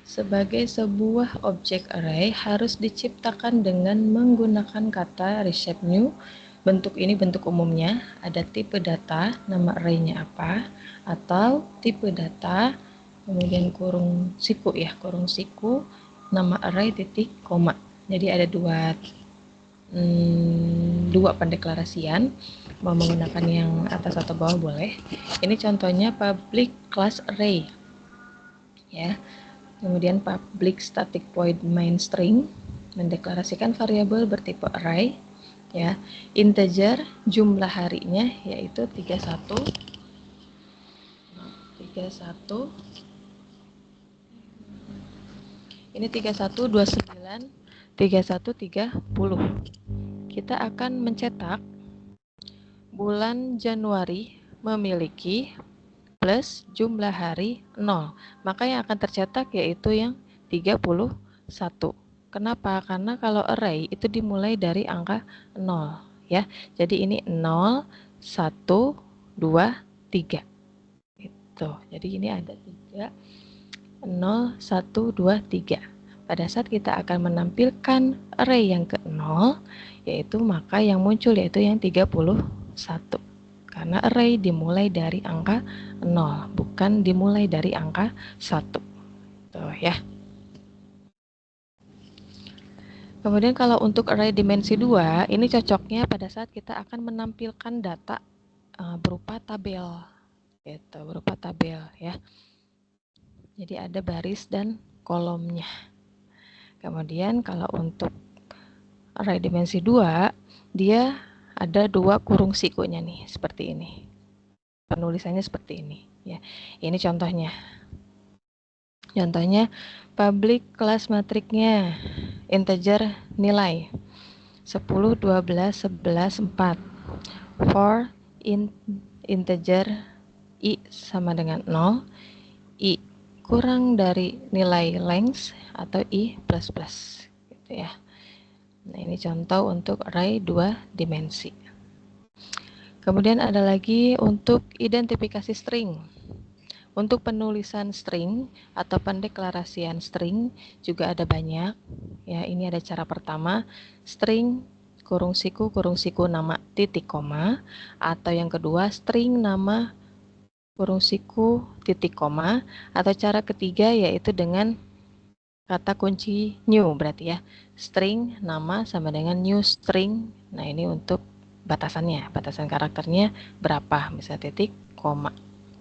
sebagai sebuah objek array harus diciptakan dengan menggunakan kata reshape new. Bentuk ini bentuk umumnya, ada tipe data, nama arraynya apa, atau tipe data, kemudian kurung siku ya, kurung siku, nama array titik koma. Jadi ada dua pendeklarasian, mau menggunakan yang atas atau bawah boleh. Ini contohnya public class array ya. Kemudian public static void main string mendeklarasikan variabel bertipe array ya. Integer jumlah harinya yaitu 31 ini 31 29 31 30. Kita akan mencetak bulan Januari memiliki plus jumlah hari 0. Maka yang akan tercetak yaitu yang 31. Kenapa? Karena kalau array itu dimulai dari angka 0 ya. Jadi ini 0 1 2 3. Gitu. Jadi ini ada 3 0 1 2 3. Pada saat kita akan menampilkan array yang ke-0 yaitu maka yang muncul yaitu yang 31. Karena array dimulai dari angka 0, bukan dimulai dari angka 1. Tuh ya. Kemudian kalau untuk array dimensi 2, ini cocoknya pada saat kita akan menampilkan data berupa tabel. Gitu, berupa tabel ya. Jadi ada baris dan kolomnya. Kemudian kalau untuk array dimensi 2, dia ada 2 kurung sikunya nih, seperti ini. Penulisannya seperti ini ya. Ini contohnya. Contohnya public class matriknya integer nilai 10, 12, 11, 4. For integer i sama dengan 0, i kurang dari nilai length atau i plus plus gitu ya. Nah, ini contoh untuk array 2 dimensi. Kemudian ada lagi untuk identifikasi string. Untuk penulisan string atau pendeklarasian string juga ada banyak. Ya, ini ada cara pertama, string kurung siku nama titik koma, atau yang kedua string nama kurung siku titik koma, atau cara ketiga yaitu dengan kata kunci new, berarti ya string nama sama dengan new string. Nah, ini untuk batasannya, batasan karakternya berapa, misalnya titik koma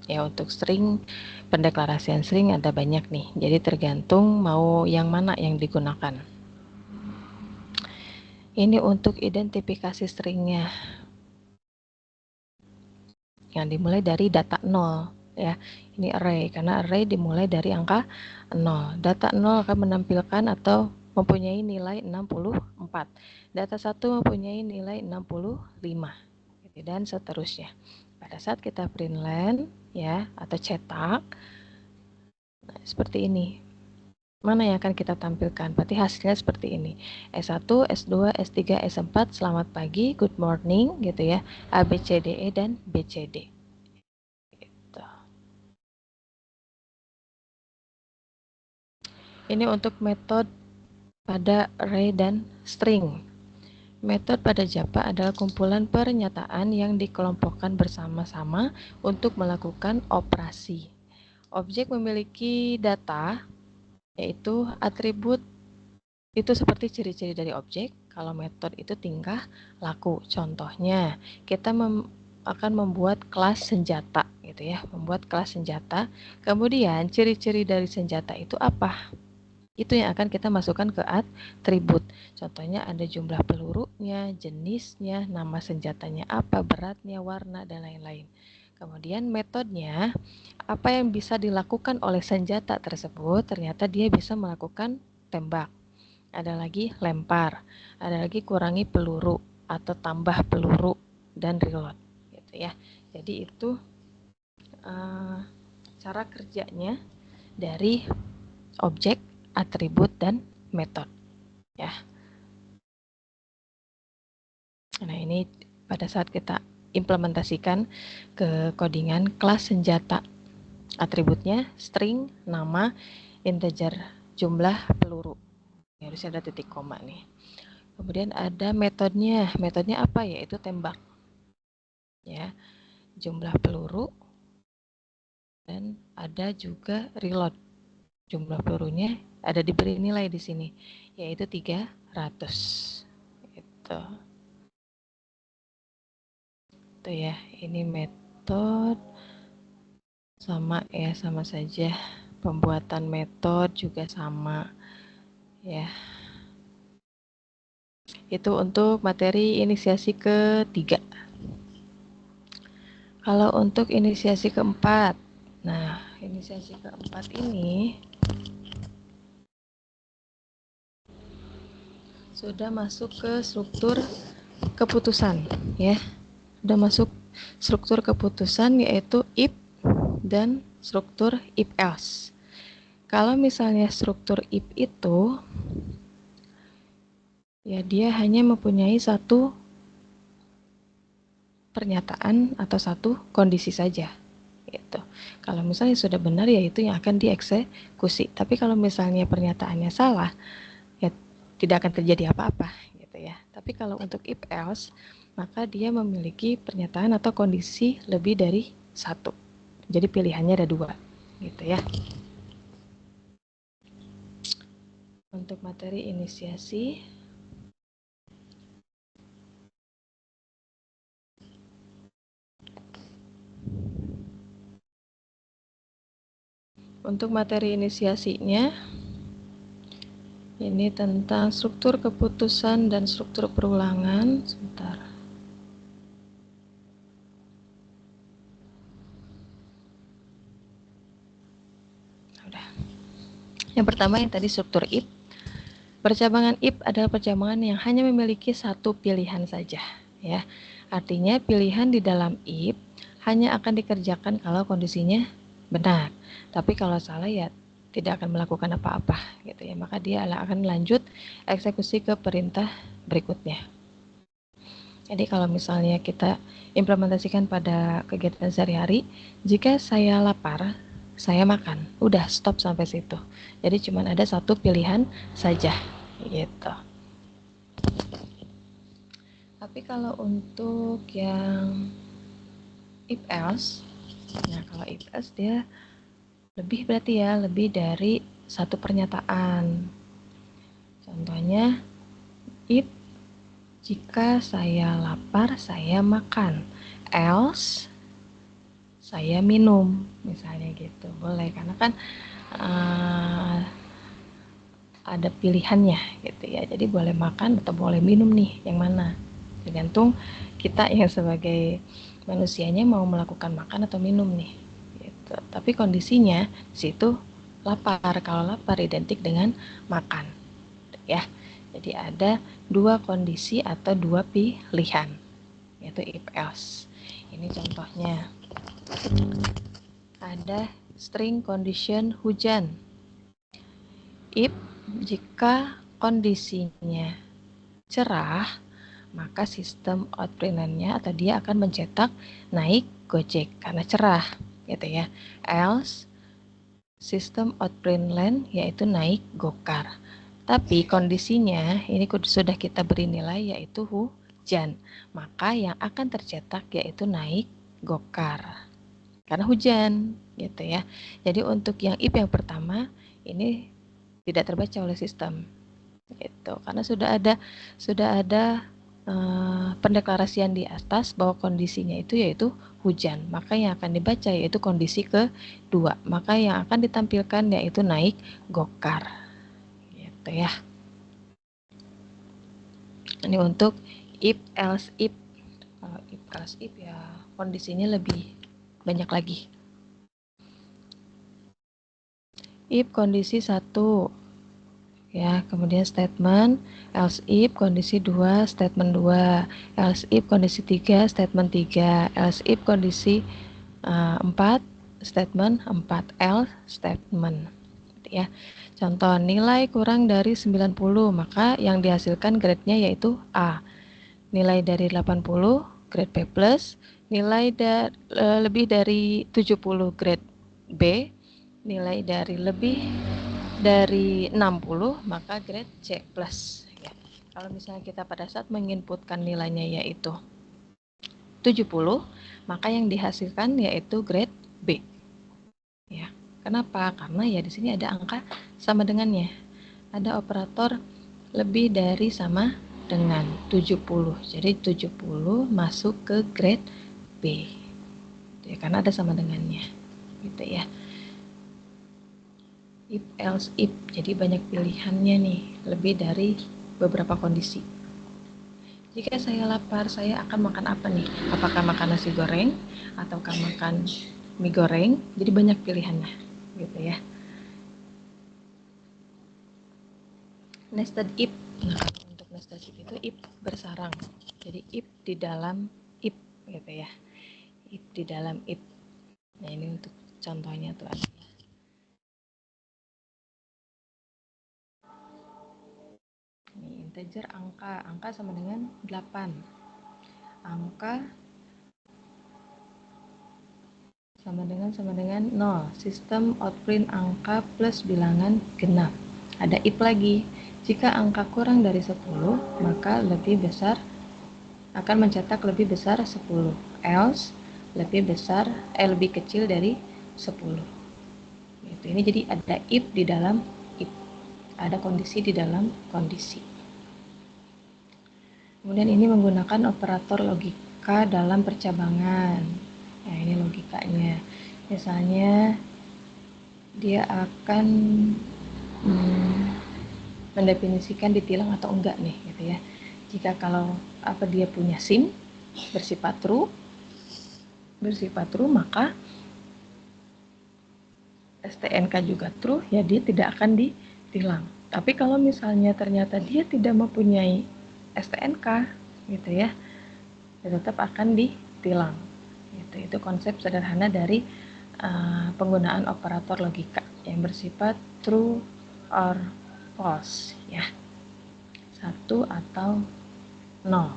ya. Untuk string, pendeklarasian string ada banyak nih, jadi tergantung mau yang mana yang digunakan. Ini untuk identifikasi stringnya yang dimulai dari data 0 ya. Ini array, karena array dimulai dari angka 0. Data 0 akan menampilkan atau mempunyai nilai 64. Data 1 mempunyai nilai 65 gitu, dan seterusnya. Pada saat kita print line ya atau cetak, nah, seperti ini. Mana yang akan kita tampilkan? Berarti hasilnya seperti ini. S1, S2, S3, S4, selamat pagi, good morning gitu ya. A, B, C, D, E, dan B, C, D. Gitu. Ini untuk metode pada array dan string. Metode pada Java adalah kumpulan pernyataan yang dikelompokkan bersama-sama untuk melakukan operasi. Objek memiliki data, yaitu atribut itu seperti ciri-ciri dari objek. Kalau metode itu tingkah laku. Contohnya, kita akan membuat kelas senjata gitu gitu ya, membuat kelas senjata. Kemudian ciri-ciri dari senjata itu apa? Itu yang akan kita masukkan ke atribut. Contohnya ada jumlah pelurunya, jenisnya, nama senjatanya apa, beratnya, warna, dan lain-lain. Kemudian metodenya, apa yang bisa dilakukan oleh senjata tersebut, ternyata dia bisa melakukan tembak. Ada lagi lempar, ada lagi kurangi peluru atau tambah peluru dan reload gitu ya. Jadi itu cara kerjanya dari objek, atribut, dan metode ya. Nah, ini pada saat kita implementasikan ke codingan kelas senjata, atributnya string, nama, integer, jumlah peluru. Harus ada titik koma nih. Kemudian ada metodenya. Metodenya apa? Yaitu tembak. Ya, jumlah peluru, dan ada juga reload. Jumlah pelurunya ada diberi nilai di sini, yaitu 300. Itu ya, ini metode sama ya, sama saja. Pembuatan metode juga sama ya. Itu untuk materi inisiasi ketiga. Kalau untuk inisiasi keempat, nah inisiasi keempat ini sudah masuk ke struktur keputusan ya. Sudah masuk struktur keputusan, yaitu if dan struktur if else. Kalau misalnya struktur if itu ya dia hanya mempunyai satu pernyataan atau satu kondisi saja gitu. Kalau misalnya sudah benar, ya itu yang akan dieksekusi. Tapi kalau misalnya pernyataannya salah, ya tidak akan terjadi apa-apa gitu ya. Tapi kalau untuk if else, maka dia memiliki pernyataan atau kondisi lebih dari satu. Jadi pilihannya ada dua gitu ya. Untuk materi inisiasi, untuk materi inisiasinya ini tentang struktur keputusan dan struktur perulangan. Sebentar. Udah. Yang pertama yang tadi struktur if. Percabangan if adalah percabangan yang hanya memiliki satu pilihan saja ya. Artinya pilihan di dalam if hanya akan dikerjakan kalau kondisinya benar. Tapi kalau salah ya tidak akan melakukan apa-apa gitu ya. Maka dia akan lanjut eksekusi ke perintah berikutnya. Jadi kalau misalnya kita implementasikan pada kegiatan sehari-hari, jika saya lapar, saya makan. Udah stop sampai situ. Jadi cuma ada satu pilihan saja gitu. Tapi kalau untuk yang if else, nah kalau if else dia lebih, berarti ya lebih dari satu pernyataan. Contohnya if jika saya lapar saya makan, else saya minum, misalnya gitu. Boleh, karena kan ada pilihannya gitu ya. Jadi boleh makan atau boleh minum nih, yang mana? Tergantung kita yang sebagai manusianya mau melakukan makan atau minum nih gitu. Tapi kondisinya situ lapar. Kalau lapar identik dengan makan ya. Jadi ada dua kondisi atau dua pilihan, yaitu if else. Ini contohnya. Ada string condition hujan. If jika kondisinya cerah, maka sistem outprintannya atau dia akan mencetak naik Gojek karena cerah gitu ya. Else sistem outprint land yaitu naik Gokar. Tapi kondisinya ini sudah kita beri nilai yaitu hujan, maka yang akan tercetak yaitu naik Gokar karena hujan gitu ya. Jadi untuk yang if yang pertama ini tidak terbaca oleh sistem gitu, karena sudah ada pendeklarasian di atas bahwa kondisinya itu yaitu hujan, maka yang akan dibaca yaitu kondisi kedua, maka yang akan ditampilkan yaitu naik gokar, gitu ya. Ini untuk if else if. Kalau if else if ya kondisinya lebih banyak lagi. If kondisi 1 ya, kemudian statement, else if kondisi 2, statement 2, else if kondisi 3, statement 3, else if kondisi 4, statement 4, else statement ya. Contoh, nilai kurang dari 90, maka yang dihasilkan grade-nya yaitu A. Nilai dari 80, grade B+, nilai lebih dari 70, grade B, nilai dari lebih dari 60, maka grade C+. Ya. Kalau misalnya kita pada saat menginputkan nilainya yaitu 70, maka yang dihasilkan yaitu grade B. Ya. Kenapa? Karena ya di sini ada angka sama dengannya. Ada operator lebih dari sama dengan 70. Jadi 70 masuk ke grade B. Ya, karena ada sama dengannya. Gitu ya. If else if. Jadi banyak pilihannya nih, lebih dari beberapa kondisi. Jika saya lapar, saya akan makan apa nih? Apakah makan nasi goreng ataukah makan mie goreng? Jadi banyak pilihannya, gitu ya. Nested if. Nah, untuk nested if itu if bersarang. Jadi if di dalam if, gitu ya. If di dalam if. Nah, ini untuk contohnya tuh ada. Ini integer angka sama dengan 8. Angka sama dengan 0. Sistem outprint angka plus bilangan genap. Ada if lagi. Jika angka kurang dari 10, maka lebih besar akan mencetak lebih besar 10. Else lebih kecil dari 10. Gitu. Ini jadi ada if di dalam if. Ada kondisi di dalam kondisi. Kemudian ini menggunakan operator logika dalam percabangan. Nah, ini logikanya. Misalnya dia akan mendefinisikan ditilang atau enggak nih, gitu ya. Jika kalau dia punya SIM bersifat true, maka STNK juga true, ya dia tidak akan ditilang. Tapi kalau misalnya ternyata dia tidak mempunyai STNK, gitu ya, tetap akan ditilang. Itu konsep sederhana dari penggunaan operator logika yang bersifat true or false, ya, 1 atau 0.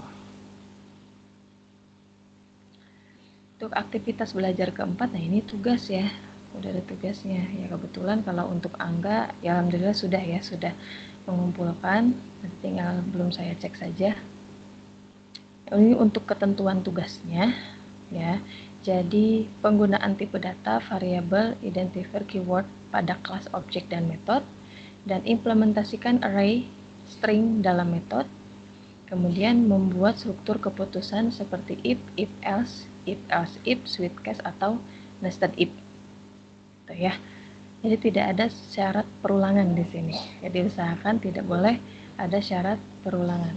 Untuk aktivitas belajar keempat, nah ini tugas ya, udah ada tugasnya ya. Kebetulan kalau untuk angga ya alhamdulillah sudah mengumpulkan, nanti tinggal belum saya cek saja. Ini untuk ketentuan tugasnya ya. Jadi penggunaan tipe data, variabel, identifier, keyword pada kelas objek dan metode, dan implementasikan array string dalam metode. Kemudian membuat struktur keputusan seperti if else, switch case atau nested if. Gitu ya. Jadi tidak ada syarat perulangan di sini. Jadi usahakan tidak boleh ada syarat perulangan.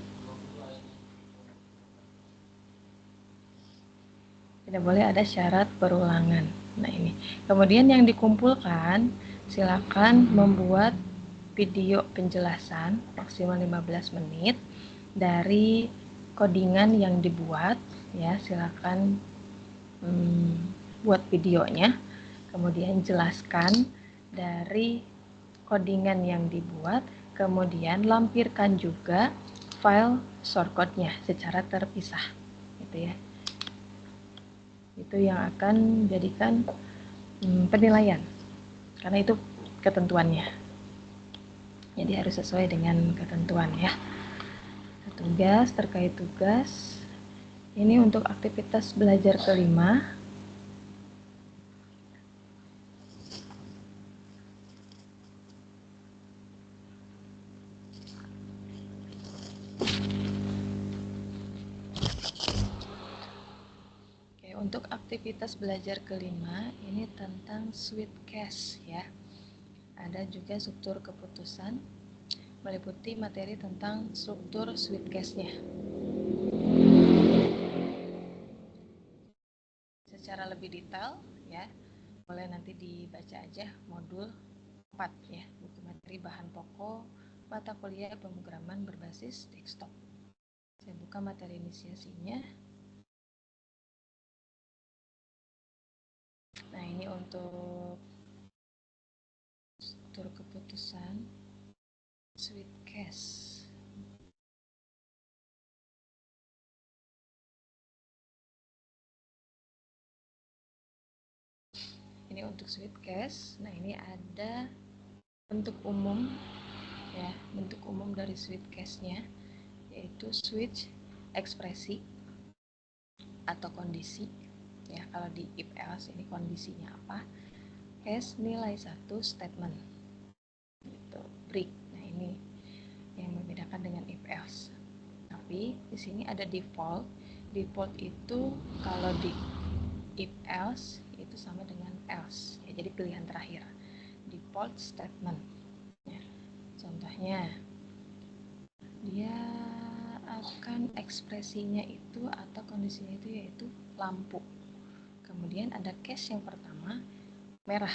Tidak boleh ada syarat perulangan. Nah, ini. Kemudian yang dikumpulkan, silakan membuat video penjelasan maksimal 15 menit dari codingan yang dibuat ya. Silakan buat videonya, kemudian jelaskan dari codingan yang dibuat, kemudian lampirkan juga file shortcode-nya secara terpisah, gitu ya. Itu yang akan jadikan penilaian, karena itu ketentuannya. Jadi harus sesuai dengan ketentuan ya. Tugas terkait tugas ini untuk aktivitas belajar kelima. aktivitas belajar kelima ini tentang sweet case ya. Ada juga struktur keputusan, meliputi materi tentang struktur sweet case-nya. Secara lebih detail ya, boleh nanti dibaca aja modul 4 ya, buku materi bahan pokok mata kuliah pemrograman berbasis desktop. Saya buka materi inisiasinya. Nah, ini untuk struktur keputusan sweet case. Ini untuk sweet case. Nah, ini ada bentuk umum ya, bentuk umum dari sweet case-nya yaitu switch ekspresi atau kondisi ya. Kalau di if else ini kondisinya apa? Case nilai 1 statement gitu. Break. Nah, ini yang membedakan dengan if else. Tapi di sini ada default. Default itu kalau di if else itu sama dengan else ya, jadi pilihan terakhir, default statement ya. Contohnya dia akan ekspresinya itu atau kondisinya itu yaitu lampu, kemudian ada case yang pertama merah,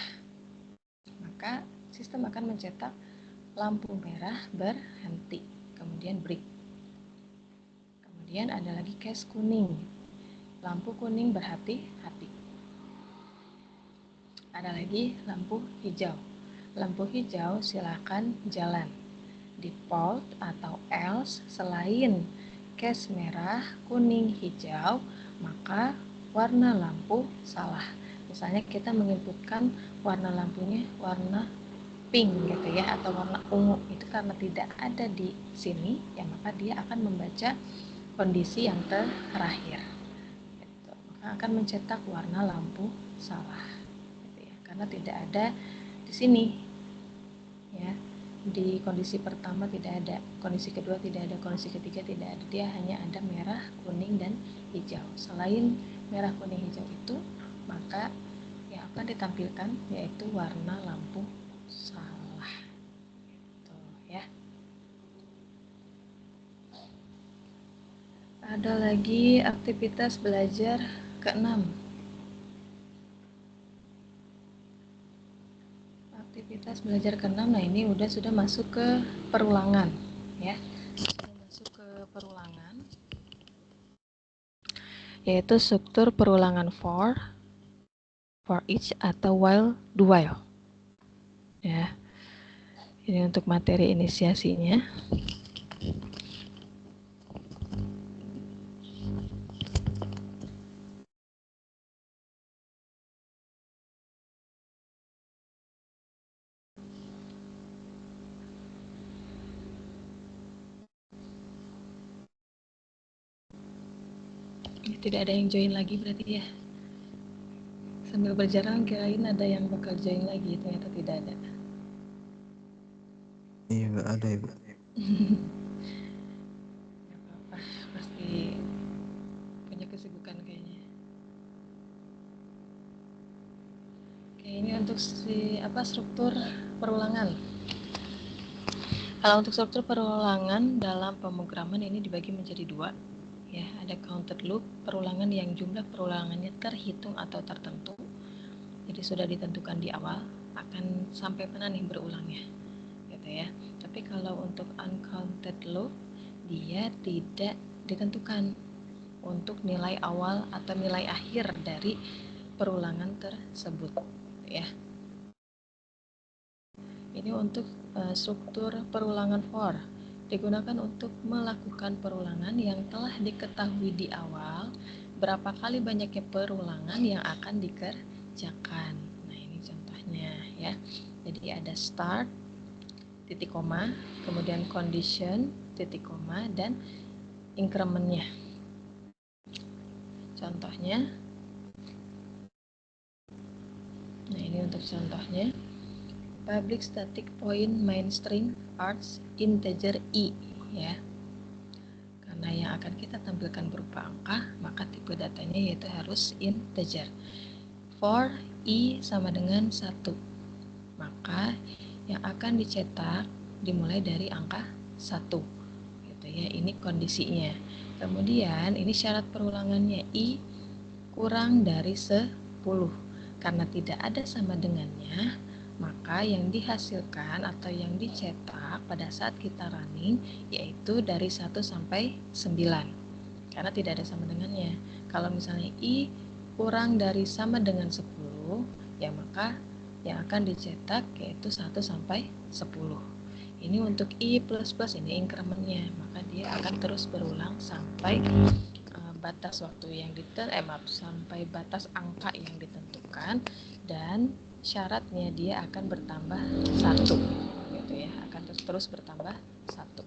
maka sistem akan mencetak lampu merah berhenti, kemudian break. Kemudian ada lagi case kuning, lampu kuning berhati-hati. Ada lagi lampu hijau, lampu hijau silakan jalan. Default atau else selain case merah, kuning, hijau, maka warna lampu salah. Misalnya kita menginputkan warna lampunya warna pink gitu ya, atau warna ungu, itu karena tidak ada di sini ya, maka dia akan membaca kondisi yang terakhir gitu. Maka akan mencetak warna lampu salah gitu ya, karena tidak ada di sini ya. Di kondisi pertama tidak ada, kondisi kedua tidak ada, kondisi ketiga tidak ada, dia hanya ada merah, kuning, dan hijau. Selain merah, kuning, hijau itu, maka yang akan ditampilkan yaitu warna lampu salah gitu ya. Ada lagi aktivitas belajar ke-6. Aktivitas belajar ke-6, nah ini sudah masuk ke perulangan ya. Sudah masuk ke perulangan, yaitu struktur perulangan for each atau while, do while ya. Ini untuk materi inisiasinya. Tidak ada yang join lagi berarti ya. Sambil berjalan kirain ada yang bakal join lagi, ternyata tidak ada. Iya, nggak ada Ibu. Gak apa-apa, pasti punya kesibukan kayaknya. Oke, ini untuk struktur perulangan. Kalau untuk struktur perulangan dalam pemrograman ini dibagi menjadi 2 ya. Ada counted loop, perulangan yang jumlah perulangannya terhitung atau tertentu, jadi sudah ditentukan di awal akan sampai mana nih berulangnya gitu ya. Tapi kalau untuk uncounted loop, dia tidak ditentukan untuk nilai awal atau nilai akhir dari perulangan tersebut ya. Ini untuk struktur perulangan for, digunakan untuk melakukan perulangan yang telah diketahui di awal berapa kali banyaknya perulangan yang akan dikerjakan. Nah, ini contohnya ya. Jadi ada start, titik koma, kemudian condition, titik koma, dan incrementnya. Contohnya, nah ini untuk contohnya. Public static point main string arts integer i ya. Karena yang akan kita tampilkan berupa angka, maka tipe datanya yaitu harus integer. For I sama dengan 1, maka yang akan dicetak dimulai dari angka 1. Gitu ya, ini kondisinya. Kemudian ini syarat perulangannya, I kurang dari 10. Karena tidak ada sama dengannya, maka yang dihasilkan atau yang dicetak pada saat kita running yaitu dari 1 sampai 9. Karena tidak ada sama dengannya. Kalau misalnya I kurang dari sama dengan 10, ya maka yang akan dicetak yaitu 1 sampai 10. Ini untuk I++, ini incrementnya, maka dia akan terus berulang sampai batas waktu yang sampai batas angka yang ditentukan, dan syaratnya dia akan bertambah 1, gitu ya, akan terus bertambah 1.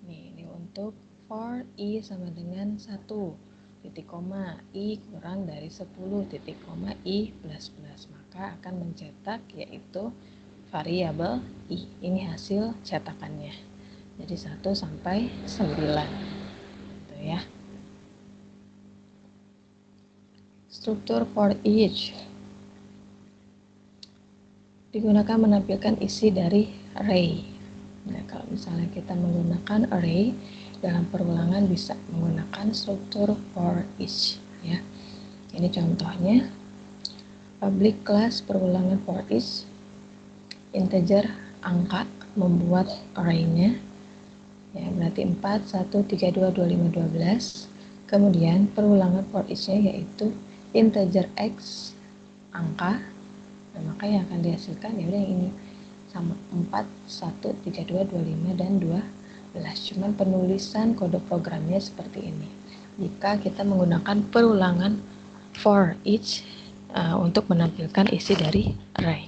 Ini untuk for I sama dengan 1, titik koma I kurang dari 10, titik koma I++, maka akan mencetak yaitu variabel I. Ini hasil cetakannya. Jadi 1 sampai 9. Gitu ya. Struktur for each digunakan menampilkan isi dari array. Nah, kalau misalnya kita menggunakan array dalam perulangan bisa menggunakan struktur for each ya. Ini contohnya. Public class perulangan for each, integer angka membuat array-nya. Ya, berarti 4, 1, 3, 2, 25, 12. Kemudian perulangan for each-nya yaitu integer x angka. Nah, maka yang akan dihasilkan ya udah yang ini sama 4, 1, 3, 2, 25 dan 12. Cuman penulisan kode programnya seperti ini. Jika kita menggunakan perulangan for each untuk menampilkan isi dari array.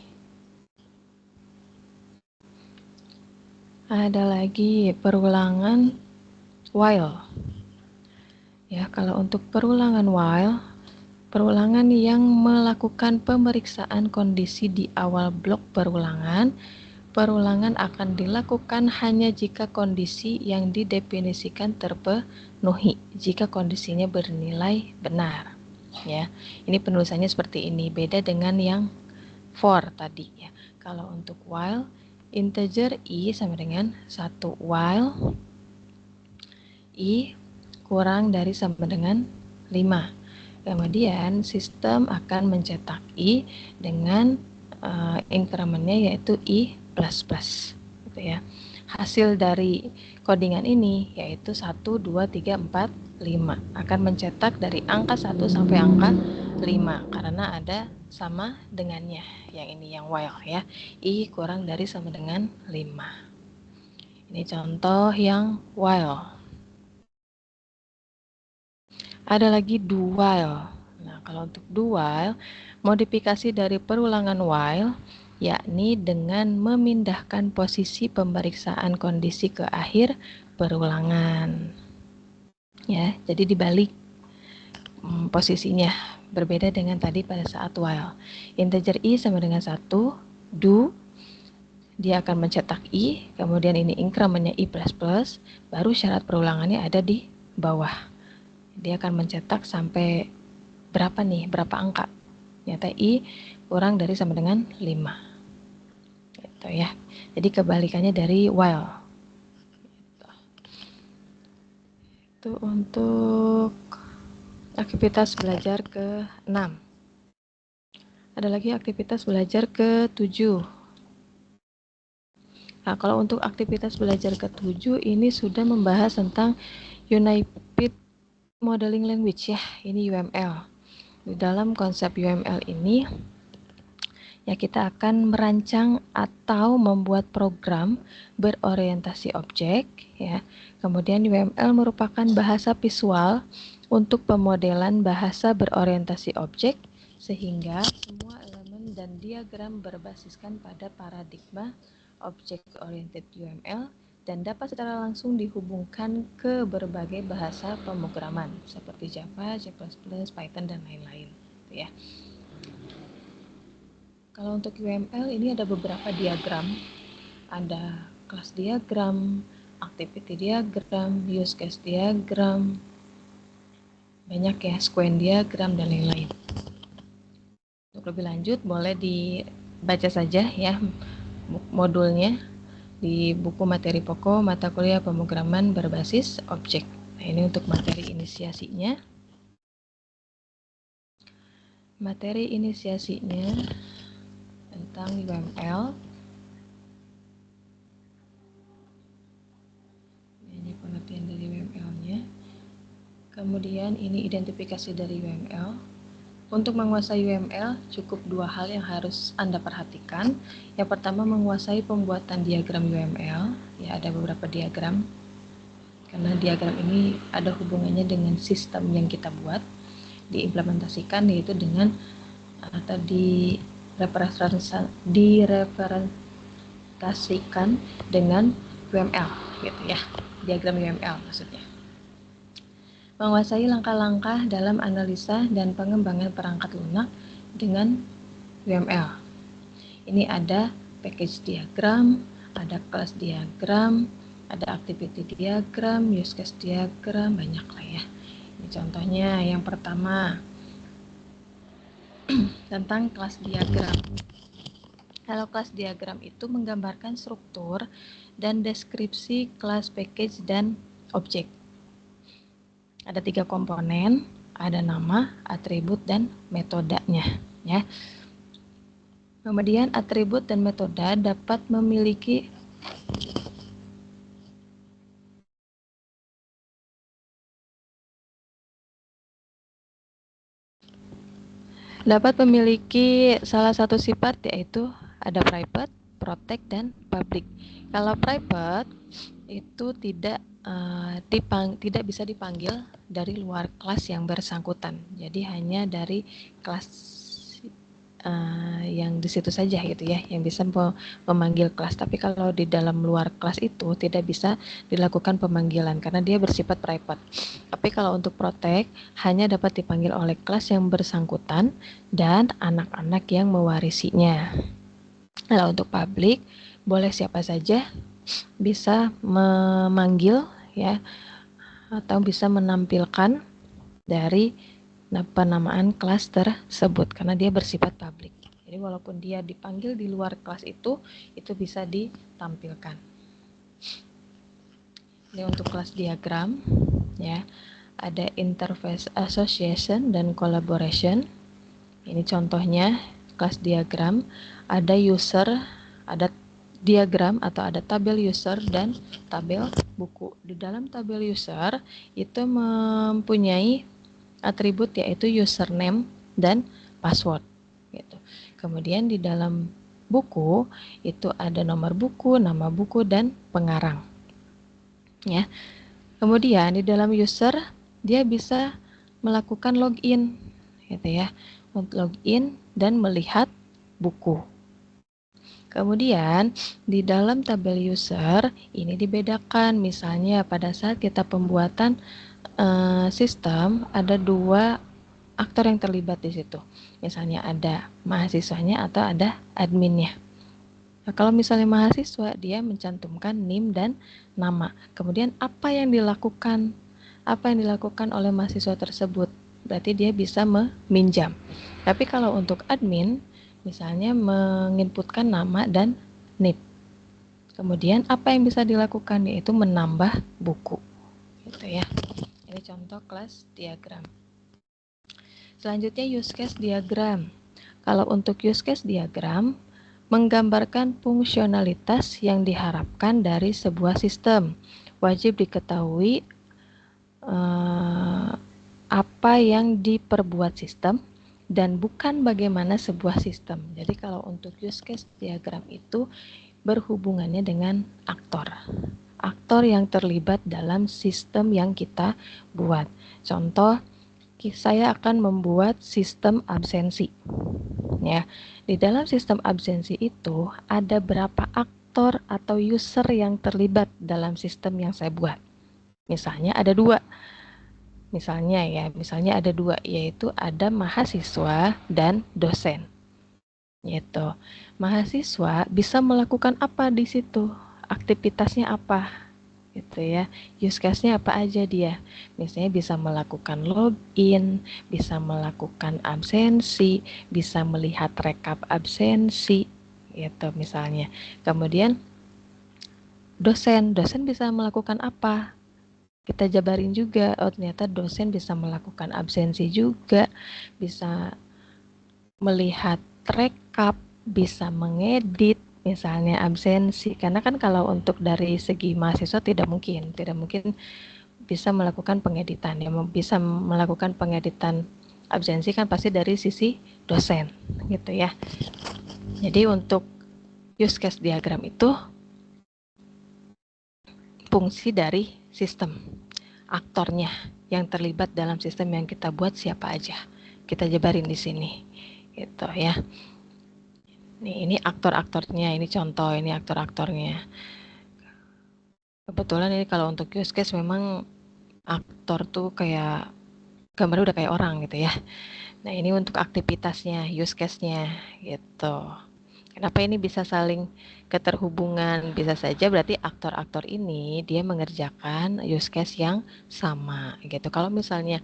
Ada lagi perulangan while. Ya, kalau untuk perulangan while, perulangan yang melakukan pemeriksaan kondisi di awal blok perulangan akan dilakukan hanya jika kondisi yang didefinisikan terpenuhi, jika kondisinya bernilai benar. Ya, ini penulisannya seperti ini, beda dengan yang for tadi ya. Kalau untuk while, integer I sama dengan 1, while I kurang dari sama dengan 5. Kemudian sistem akan mencetak I dengan incrementnya yaitu I++, gitu ya. Hasil dari codingan ini yaitu 1, 2, 3, 4, 5 akan mencetak dari angka 1 sampai angka 5 karena ada sama dengannya. Yang ini yang while ya, I kurang dari sama dengan 5. Ini contoh yang while. Ada lagi do while. Nah, kalau untuk do while, modifikasi dari perulangan while yakni dengan memindahkan posisi pemeriksaan kondisi ke akhir perulangan. Ya, jadi dibalik posisinya, berbeda dengan tadi pada saat while. Integer I sama dengan 1, do, dia akan mencetak I, kemudian ini incrementnya I++, baru syarat perulangannya ada di bawah. Dia akan mencetak sampai berapa nih, berapa angka. Nyata I kurang dari sama dengan 5. Gitu ya. Jadi kebalikannya dari while. Gitu. Itu untuk aktivitas belajar ke-6. Ada lagi aktivitas belajar ke-7. Nah, kalau untuk aktivitas belajar ke-7 ini sudah membahas tentang Unified Modeling Language ya, ini UML. Di dalam konsep UML ini ya kita akan merancang atau membuat program berorientasi objek ya. Kemudian UML merupakan bahasa visual untuk pemodelan bahasa berorientasi objek sehingga semua elemen dan diagram berbasiskan pada paradigma Object Oriented UML dan dapat secara langsung dihubungkan ke berbagai bahasa pemrograman seperti Java, C++, Python dan lain-lain ya. Kalau untuk UML ini ada beberapa diagram, ada kelas diagram, activity diagram, use case diagram, banyak ya, sequence diagram dan lain-lain. Untuk lebih lanjut boleh dibaca saja ya modulnya di buku materi pokok mata kuliah pemrograman berbasis objek. Nah, ini untuk materi inisiasinya. Materi inisiasinya tentang UML. Ini pengertian dari UML-nya. Kemudian ini identifikasi dari UML. Untuk menguasai UML, cukup dua hal yang harus Anda perhatikan. Yang pertama, menguasai pembuatan diagram UML. Ya, ada beberapa diagram. Karena diagram ini ada hubungannya dengan sistem yang kita buat. Diimplementasikan yaitu dengan atau direpresentasikan dengan UML, gitu ya. Diagram UML maksudnya. Menguasai langkah-langkah dalam analisa dan pengembangan perangkat lunak dengan UML. Ini ada package diagram, ada class diagram, ada activity diagram, use case diagram, banyak lah ya. Ini contohnya yang pertama tentang kelas diagram. Kalau kelas diagram itu menggambarkan struktur dan deskripsi kelas, package, dan objek. Ada 3 komponen, ada nama, atribut, dan metodenya. Ya. Kemudian atribut dan metode dapat memiliki salah satu sifat, yaitu ada private, protect, dan public. Kalau private itu tidak bisa dipanggil dari luar kelas yang bersangkutan. Jadi hanya dari kelas yang di situ saja gitu ya, yang bisa memanggil kelas. Tapi kalau di dalam luar kelas itu tidak bisa dilakukan pemanggilan karena dia bersifat private. Tapi kalau untuk protect hanya dapat dipanggil oleh kelas yang bersangkutan dan anak-anak yang mewarisinya. Kalau untuk public boleh siapa saja bisa memanggil ya atau bisa menampilkan dari penamaan kelas tersebut karena dia bersifat publik. Jadi walaupun dia dipanggil di luar kelas itu bisa ditampilkan. Ini untuk kelas diagram ya. Ada interface association dan collaboration. Ini contohnya kelas diagram, ada user, ada diagram atau ada tabel user dan tabel buku. Di dalam tabel user itu mempunyai atribut yaitu username dan password gitu. Kemudian di dalam buku itu ada nomor buku, nama buku, dan pengarang. Ya. Kemudian di dalam user dia bisa melakukan login gitu ya. Login dan melihat buku. Kemudian di dalam tabel user ini dibedakan, misalnya pada saat kita pembuatan sistem ada 2 aktor yang terlibat di situ. Misalnya ada mahasiswanya atau ada adminnya. Nah, kalau misalnya mahasiswa dia mencantumkan NIM dan nama. Kemudian apa yang dilakukan oleh mahasiswa tersebut? Berarti dia bisa meminjam. Tapi kalau untuk admin misalnya menginputkan nama dan NIP. Kemudian apa yang bisa dilakukan yaitu menambah buku. Gitu ya. Ini contoh kelas diagram. Selanjutnya use case diagram. Kalau untuk use case diagram menggambarkan fungsionalitas yang diharapkan dari sebuah sistem. Wajib diketahui apa yang diperbuat sistem dan bukan bagaimana sebuah sistem. Jadi kalau untuk use case diagram itu berhubungannya dengan aktor yang terlibat dalam sistem yang kita buat. Contoh, saya akan membuat sistem absensi. Ya, di dalam sistem absensi itu ada berapa aktor atau user yang terlibat dalam sistem yang saya buat. Misalnya ada 2. Misalnya ada 2, yaitu ada mahasiswa dan dosen. Gitu. Mahasiswa bisa melakukan apa di situ? Aktivitasnya apa? gitu ya. Use case-nya apa aja dia? Misalnya bisa melakukan login, bisa melakukan absensi, bisa melihat rekap absensi, gitu misalnya. Kemudian dosen bisa melakukan apa? Kita jabarin juga, oh ternyata dosen bisa melakukan absensi juga, bisa melihat rekap, bisa mengedit misalnya absensi, karena kan kalau untuk dari segi mahasiswa tidak mungkin bisa melakukan pengeditan, ya bisa melakukan pengeditan absensi kan pasti dari sisi dosen gitu ya. Jadi untuk use case diagram itu fungsi dari sistem, aktornya yang terlibat dalam sistem yang kita buat siapa aja, kita jabarin di sini gitu ya. Ini aktor-aktornya, ini contoh, ini aktor-aktornya. Kebetulan ini kalau untuk use case memang aktor tuh kayak gambarnya udah kayak orang gitu ya. Nah ini untuk aktivitasnya, use case-nya gitu. Kenapa ini bisa saling keterhubungan? Bisa saja berarti aktor-aktor ini dia mengerjakan use case yang sama gitu. Kalau misalnya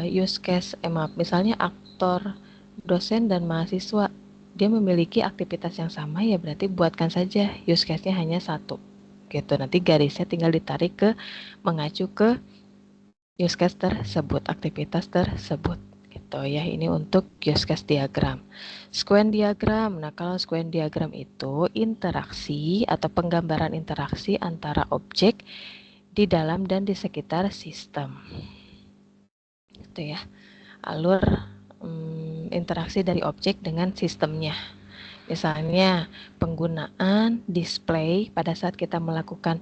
use case, maaf, misalnya aktor dosen dan mahasiswa dia memiliki aktivitas yang sama, ya berarti buatkan saja use case-nya hanya satu gitu. Nanti garisnya tinggal ditarik ke mengacu ke use case tersebut, aktivitas tersebut gitu ya. Ini untuk use case diagram. Square diagram. Nah, kalau square diagram itu interaksi atau penggambaran interaksi antara objek di dalam dan di sekitar sistem. Gitu ya. Alur interaksi dari objek dengan sistemnya. Misalnya penggunaan display pada saat kita melakukan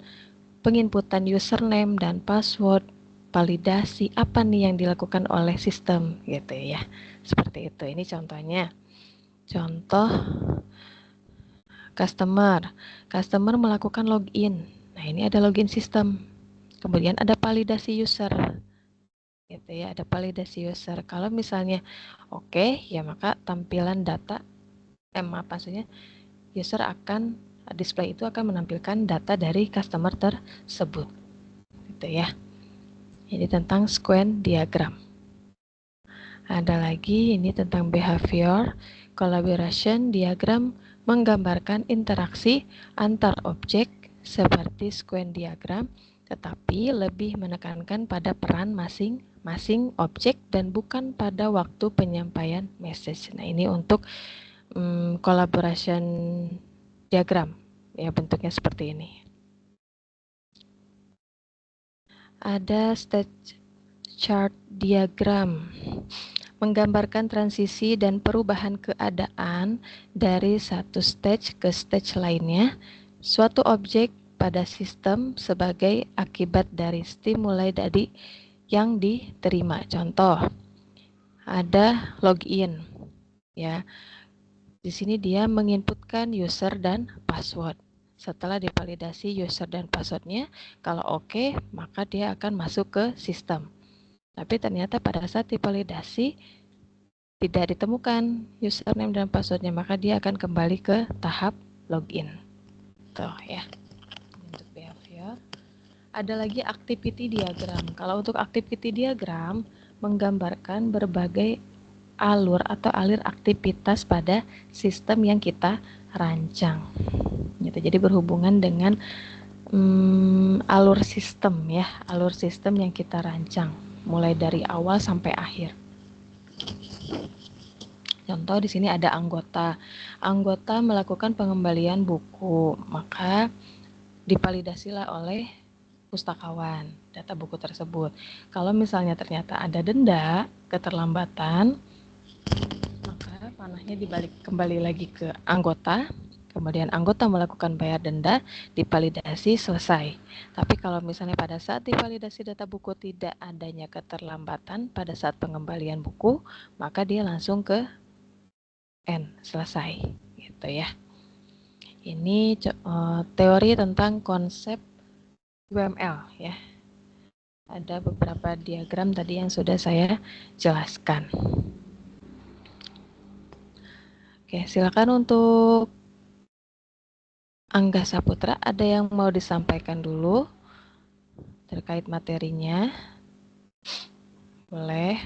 penginputan username dan password, validasi apa nih yang dilakukan oleh sistem gitu ya. Seperti itu. Ini contohnya. Contoh customer melakukan login. Nah, ini ada login sistem. Kemudian ada validasi user. Gitu ya, ada validasi user. Kalau misalnya oke, ya maka tampilan data maksudnya user akan display itu akan menampilkan data dari customer tersebut. Gitu ya. Ini tentang square diagram. Ada lagi ini tentang behavior collaboration diagram, menggambarkan interaksi antar objek seperti square diagram, tetapi lebih menekankan pada peran masing-masing objek dan bukan pada waktu penyampaian message. Nah, ini untuk collaboration diagram, ya bentuknya seperti ini. Ada stage chart diagram, menggambarkan transisi dan perubahan keadaan dari satu stage ke stage lainnya, suatu objek pada sistem sebagai akibat dari stimuli dari yang diterima. Contoh, ada login, ya. Di sini dia menginputkan user dan password. Setelah divalidasi user dan passwordnya, kalau oke, maka dia akan masuk ke sistem. Tapi ternyata pada saat divalidasi tidak ditemukan username dan passwordnya, maka dia akan kembali ke tahap login. Tuh ya. Untuk behavior. Ada lagi activity diagram. Kalau untuk activity diagram menggambarkan berbagai alur atau alir aktivitas pada sistem yang kita rancang. Gitu. Jadi berhubungan dengan alur sistem ya, alur sistem yang kita rancang mulai dari awal sampai akhir. Contoh di sini ada anggota. Anggota melakukan pengembalian buku, maka divalidasilah oleh pustakawan data buku tersebut. Kalau misalnya ternyata ada denda keterlambatan, maka panahnya dibalik kembali lagi ke anggota. Kemudian anggota melakukan bayar denda, divalidasi, selesai. Tapi kalau misalnya pada saat divalidasi data buku tidak adanya keterlambatan pada saat pengembalian buku, maka dia langsung ke N, selesai. Gitu ya. Ini teori tentang konsep UML ya. Ada beberapa diagram tadi yang sudah saya jelaskan. Oke, silakan untuk Angga Saputra, ada yang mau disampaikan dulu terkait materinya? Boleh.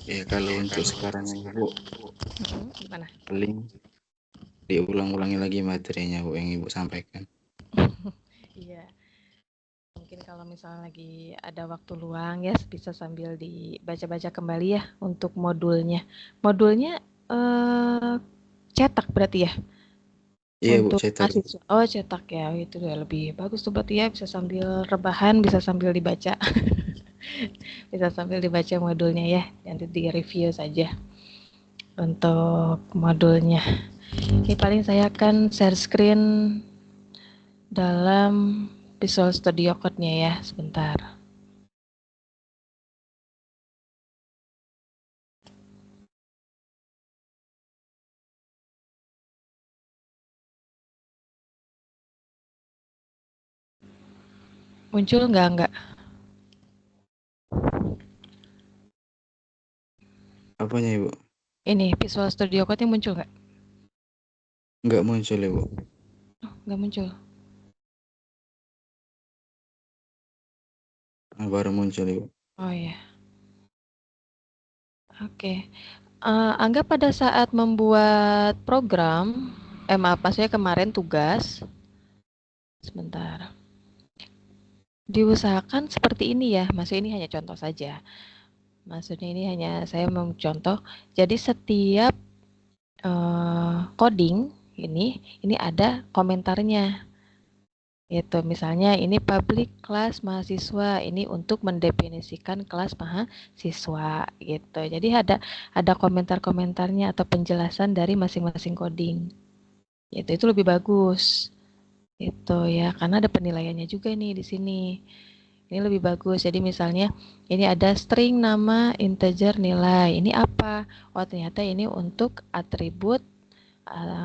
Ya, kalau untuk sekarang ini Bu, Gimana? paling diulang-ulangi lagi materinya Bu yang Ibu sampaikan. Iya, mungkin kalau misalnya lagi ada waktu luang ya bisa sambil dibaca-baca kembali ya untuk modulnya. Modulnya cetak berarti ya Iya Bu, untuk cetak. mahasiswa. Oh cetak ya, itu ya lebih bagus tuh berarti ya bisa sambil rebahan, bisa sambil dibaca, bisa sambil dibaca modulnya ya. Nanti di review saja untuk modulnya. Oke, paling saya akan share screen dalam Visual Studio Code-nya ya, sebentar. Muncul nggak? Nggak. Apanya Ibu? Ini Visual Studio Code-nya muncul nggak? Nggak muncul Ibu. Oh, nggak muncul. Baru muncul Ibu. Oh ya, oke. Anggap pada saat membuat program, maaf, maksudnya kemarin tugas, sebentar. Diusahakan seperti ini ya, maksudnya ini hanya contoh saja. Maksudnya ini hanya saya mencontoh. Jadi setiap coding ini ada komentarnya. Itu misalnya ini public kelas mahasiswa, ini untuk mendefinisikan kelas mahasiswa gitu. Jadi ada komentar-komentarnya atau penjelasan dari masing-masing coding. Itu lebih bagus. Itu ya, karena ada penilaiannya juga nih di sini. Ini lebih bagus. Jadi misalnya ini ada string nama integer nilai. Ini apa? Oh, ternyata ini untuk atribut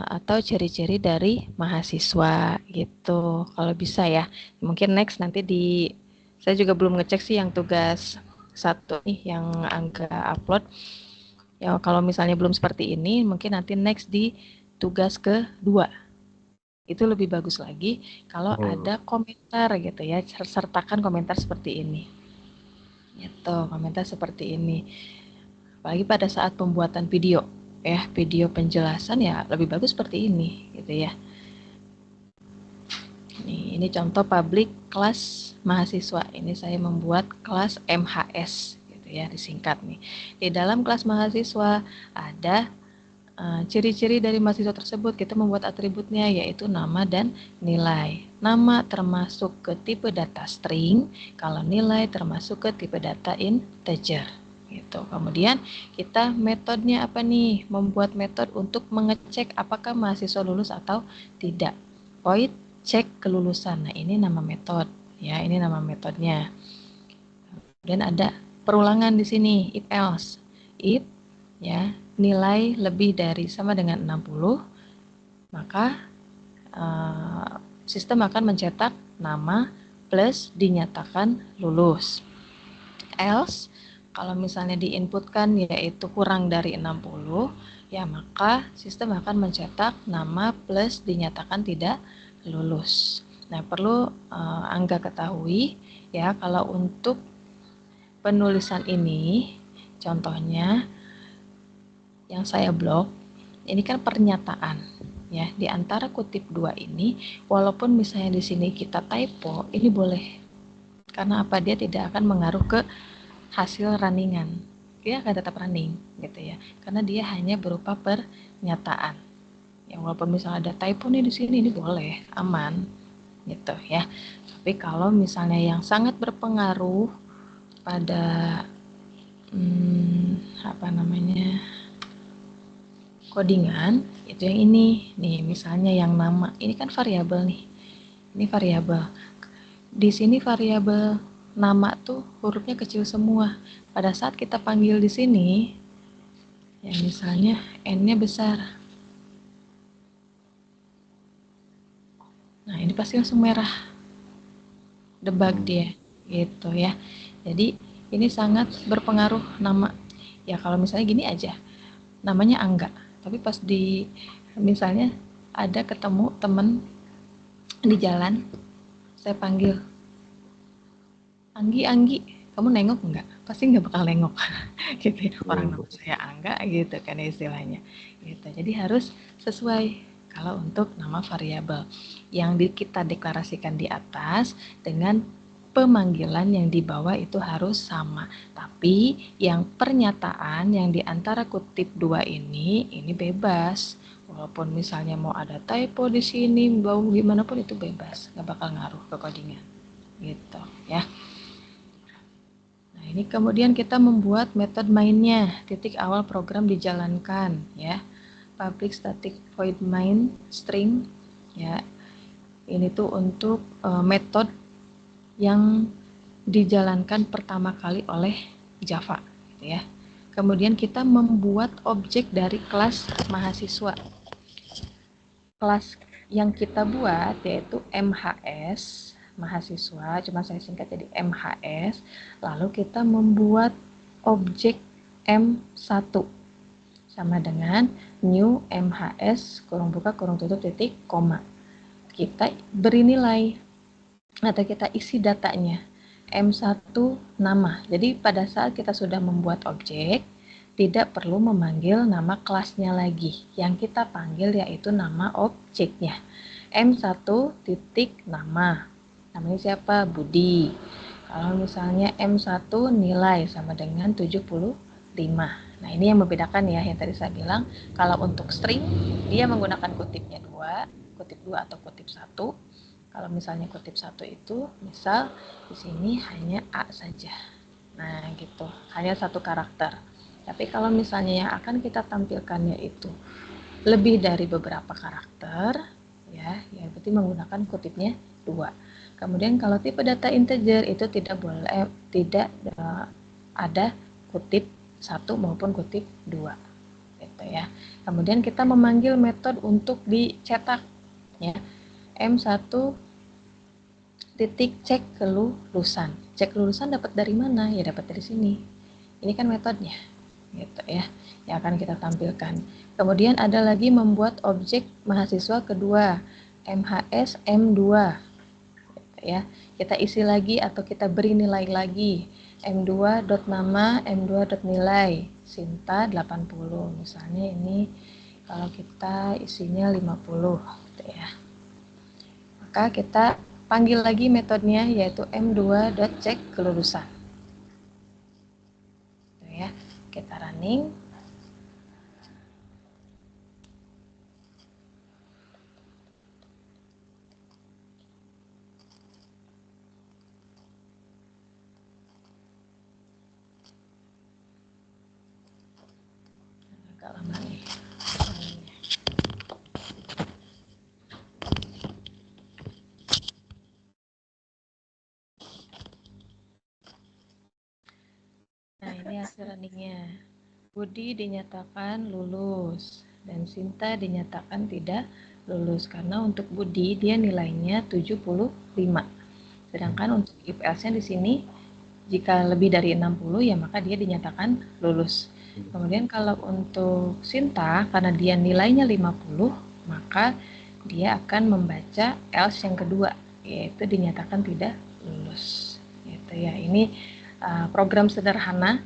atau ciri-ciri dari mahasiswa gitu. Kalau bisa ya. Mungkin next nanti saya juga belum ngecek sih yang tugas 1 nih yang Angga upload. Ya kalau misalnya belum seperti ini, mungkin nanti next di tugas kedua. Itu lebih bagus lagi kalau Oh. ada komentar gitu ya, sertakan komentar seperti ini. Gitu, komentar seperti ini. Apalagi pada saat pembuatan video ya, video penjelasan ya lebih bagus seperti ini gitu ya. Ini contoh public kelas mahasiswa. Ini saya membuat kelas MHS gitu ya, disingkat nih. Di dalam kelas mahasiswa ada ciri-ciri dari mahasiswa tersebut. Kita membuat atributnya yaitu nama dan nilai. Nama termasuk ke tipe data string, kalau nilai termasuk ke tipe data integer. Gitu. Kemudian kita metodenya apa nih? Membuat metode untuk mengecek apakah mahasiswa lulus atau tidak. Void cek kelulusan. Nah, ini nama metode ya, ini nama metodenya. Dan ada perulangan di sini, if else. If ya, nilai lebih dari sama dengan 60, maka sistem akan mencetak nama plus dinyatakan lulus. Else, kalau misalnya diinputkan yaitu kurang dari 60, ya maka sistem akan mencetak nama plus dinyatakan tidak lulus. Nah, perlu Angga ketahui ya, kalau untuk penulisan ini, contohnya yang saya blok, ini kan pernyataan ya. Di antara kutip dua ini, walaupun misalnya di sini kita typo, ini boleh. Karena apa? Dia tidak akan mengaruh ke hasil runningan. Dia akan tetap running gitu ya. Karena dia hanya berupa pernyataan. Ya walaupun misalnya ada typo nih di sini, ini boleh, aman gitu ya. Tapi kalau misalnya yang sangat berpengaruh pada apa namanya, codingan, itu yang ini nih, misalnya yang nama ini kan variabel nih, ini variabel, di sini variabel nama tuh hurufnya kecil semua. Pada saat kita panggil di sini ya, misalnya n-nya besar, nah ini pasti langsung merah, debug dia gitu ya. Jadi Ini sangat berpengaruh nama. Ya kalau misalnya gini aja, namanya Angga, tapi pas di misalnya ada ketemu temen di jalan, saya panggil Anggi, Anggi, kamu nengok nggak? Pasti nggak bakal nengok, gitu ya. Orang nama saya Angga, gitu kan istilahnya. Gitu. Jadi harus sesuai kalau untuk nama variabel yang kita deklarasikan di atas dengan pemanggilan yang di bawah itu harus sama. Tapi yang pernyataan yang di antara kutip dua ini bebas. Walaupun misalnya mau ada typo di sini, mau gimana pun itu bebas, nggak bakal ngaruh ke codingan. Gitu ya. Nah, ini kemudian kita membuat metode mainnya. Titik awal program dijalankan ya. Public static void main string ya. Ini tuh untuk metode yang dijalankan pertama kali oleh Java gitu ya. Kemudian kita membuat objek dari kelas mahasiswa. Kelas yang kita buat yaitu MHS mahasiswa, cuma saya singkat jadi MHS. Lalu kita membuat objek M1 sama dengan new MHS kurung buka kurung tutup titik koma. Kita beri nilai atau kita isi datanya M1 nama. Jadi pada saat kita sudah membuat objek, tidak perlu memanggil nama kelasnya lagi. Yang kita panggil yaitu nama objeknya. M1 titik nama. Namanya siapa? Budi. Kalau misalnya M1 nilai sama dengan 75. Nah, ini yang membedakan ya, yang tadi saya bilang, kalau untuk string, dia menggunakan kutipnya 2, kutip 2 atau kutip 1. Kalau misalnya kutip 1 itu, misal di sini hanya A saja. Nah, gitu. Hanya satu karakter. Tapi kalau misalnya yang akan kita tampilkannya itu lebih dari beberapa karakter, ya berarti menggunakan kutipnya 2. Kemudian kalau tipe data integer itu tidak ada kutip 1 maupun kutip 2. Gitu ya. Kemudian kita memanggil metode untuk dicetak ya. M1 titik cek kelulusan. Cek kelulusan dapat dari mana? Ya dapat dari sini. Ini kan metodenya. Gitu ya. Yang akan kita tampilkan. Kemudian ada lagi membuat objek mahasiswa kedua, MHS M2. Gitu ya. Kita isi lagi atau kita beri nilai lagi. M2.nama, M2.nilai. Sinta 80. Misalnya ini kalau kita isinya 50 gitu ya. Maka kita panggil lagi metodenya yaitu M2.check kelulusan. Gitu ya. Kita running. Agak lama nih. Nah, ini hasil runningnya. Budi dinyatakan lulus dan Sinta dinyatakan tidak lulus karena untuk Budi dia nilainya 75. Sedangkan untuk if else-nya di sini jika lebih dari 60 ya maka dia dinyatakan lulus. Kemudian kalau untuk Sinta karena dia nilainya 50 maka dia akan membaca else yang kedua yaitu dinyatakan tidak lulus. Gitu ya. Ini program sederhana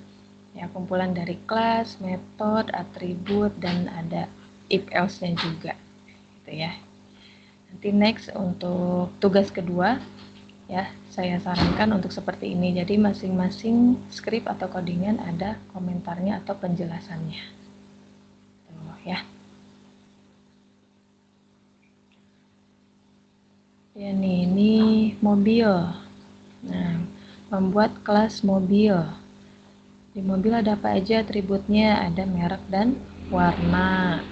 ya, kumpulan dari kelas, metode, atribut, dan ada if else-nya juga gitu ya. Nanti next untuk tugas kedua ya, saya sarankan untuk seperti ini. Jadi masing-masing script atau codingan ada komentarnya atau penjelasannya. Tuh, ya. Ya nih, ini mobil. Nah, membuat kelas mobil. Di mobil ada apa aja atributnya? Ada merek dan warna.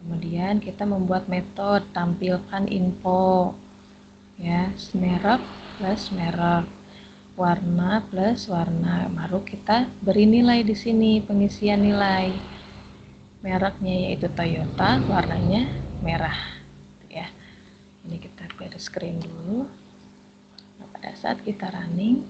Kemudian kita membuat metode tampilkan info. Ya, merek plus merek. Warna plus warna. Baru kita beri nilai di sini, pengisian nilai. Mereknya yaitu Toyota, warnanya merah. Ya. Ini kita clear screen dulu. Nah, pada saat kita running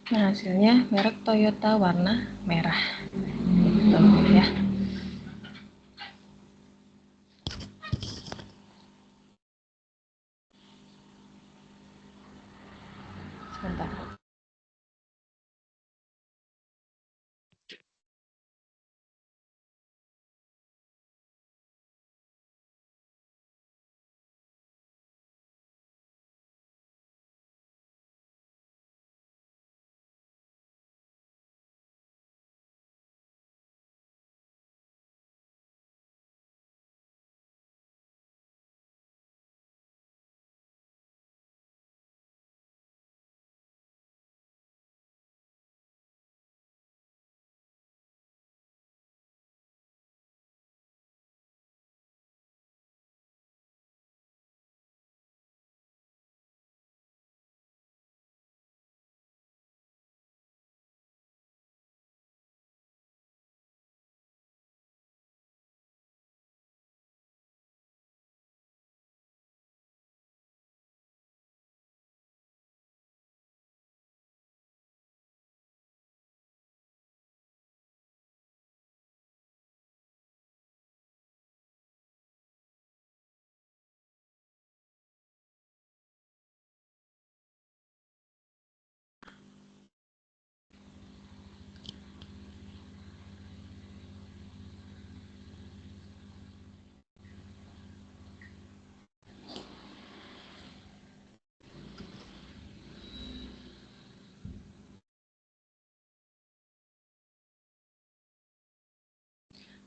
Nah, hasilnya merek Toyota warna merah. Gitu ya. Sebentar.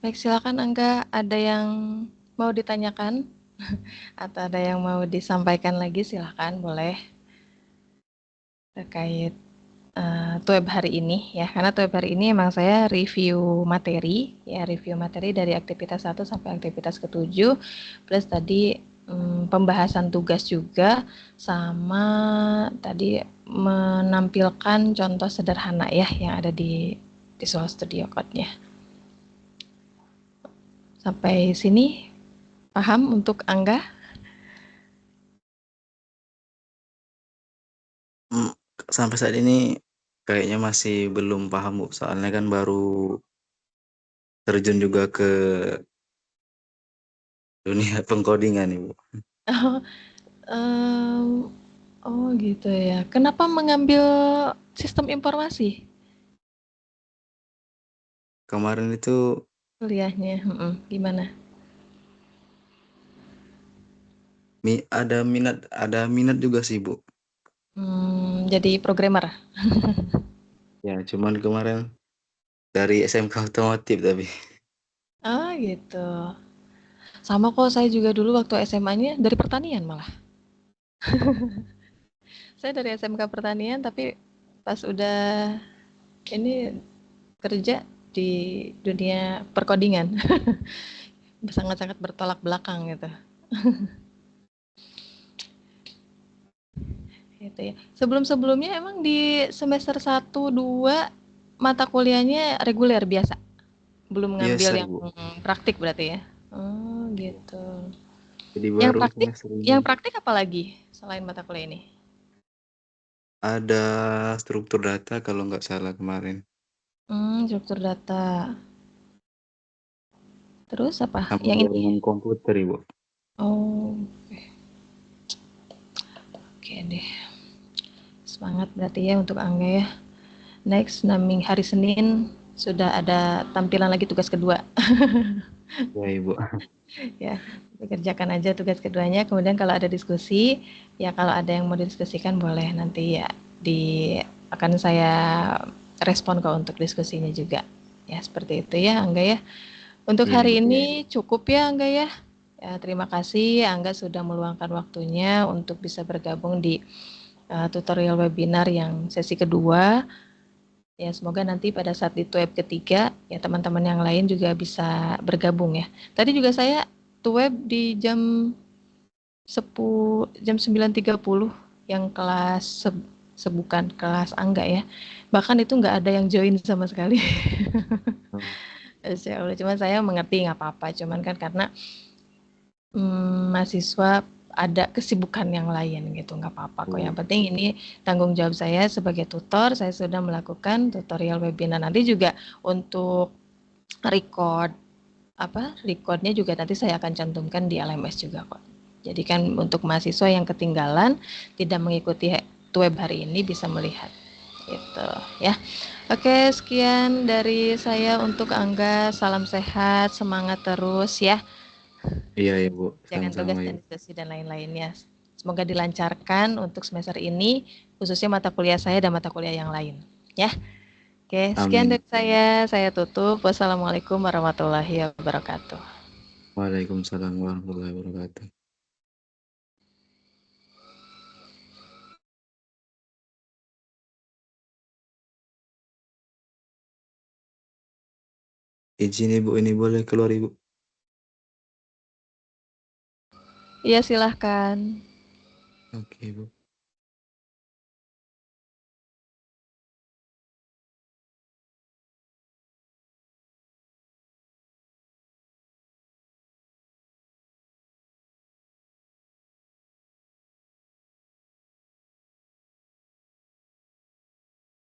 Baik, silakan Angga, ada yang mau ditanyakan atau ada yang mau disampaikan lagi, silakan boleh terkait Tweb hari ini ya, karena Tweb hari ini emang saya review materi ya, review materi dari aktivitas 1 sampai aktivitas ke-7 plus tadi pembahasan tugas juga, sama tadi menampilkan contoh sederhana ya yang ada di Visual Studio Code-nya. Sampai sini paham untuk Angga? Sampai saat ini kayaknya masih belum paham, Bu. Soalnya kan baru terjun juga ke dunia pengkodingan nih, Bu. Oh, oh gitu ya. Kenapa mengambil sistem informasi Kemarin itu kuliahnya? Gimana? ada minat juga sih, Bu. Jadi programmer. Ya, cuman kemarin dari SMK otomotif tapi. Oh gitu. Sama kok, saya juga dulu waktu SMA-nya dari pertanian malah. Saya dari SMK pertanian tapi pas udah ini kerja di dunia perkodingan. Sangat-sangat bertolak belakang gitu. Gitu ya. Sebelum-sebelumnya emang di semester 1, 2 mata kuliahnya reguler biasa. Belum ngambil Biasa, yang Bu. praktik berarti ya. Oh gitu. Jadi Yang baru praktik, semester ini apa lagi selain mata kuliah ini? ada struktur data kalau nggak salah kemarin. Struktur data. Terus apa? Sama Yang ini? jaringan komputer, Ibu. Oh, oke deh. Semangat berarti ya untuk Angga ya. Next, naming hari Senin sudah ada tampilan lagi tugas kedua. Ya, Ibu. Ya, dikerjakan aja tugas keduanya. Kemudian kalau ada diskusi, ya kalau ada yang mau didiskusikan boleh nanti ya akan saya respon kok untuk diskusinya juga. Ya, seperti itu ya Angga ya. Untuk Iya, hari Ibu. ini cukup ya Angga ya. Ya, terima kasih Angga sudah meluangkan waktunya untuk bisa bergabung di tutorial webinar yang sesi kedua. Ya, semoga nanti pada saat di web ketiga, ya teman-teman yang lain juga bisa bergabung ya. Tadi juga saya web di jam 9.30 yang kelas sebukan kelas Angga ya. Bahkan itu nggak ada yang join sama sekali. Hmm. Cuman saya mengerti nggak apa-apa. Cuman kan karena mahasiswa ada kesibukan yang lain gitu, nggak apa-apa kok. Oh, Yang penting ini tanggung jawab saya sebagai tutor, saya sudah melakukan tutorial webinar. Nanti juga untuk record recordnya juga nanti saya akan cantumkan di LMS juga kok. Jadi kan untuk mahasiswa yang ketinggalan tidak mengikuti web hari ini bisa melihat gitu ya. Oke, sekian dari saya untuk Angga. Salam sehat, semangat terus ya. iya ya Bu, Jangan sama-sama tugas ya. dan diskusi dan lain-lainnya. Semoga dilancarkan untuk semester ini, khususnya mata kuliah saya dan mata kuliah yang lain. Ya, oke. Sekian Amin. dari saya. Saya tutup. Wassalamualaikum warahmatullahi wabarakatuh. Waalaikumsalam warahmatullahi wabarakatuh. Izin Ibu, ini boleh keluar Ibu? Iya, silahkan. Oke Ibu.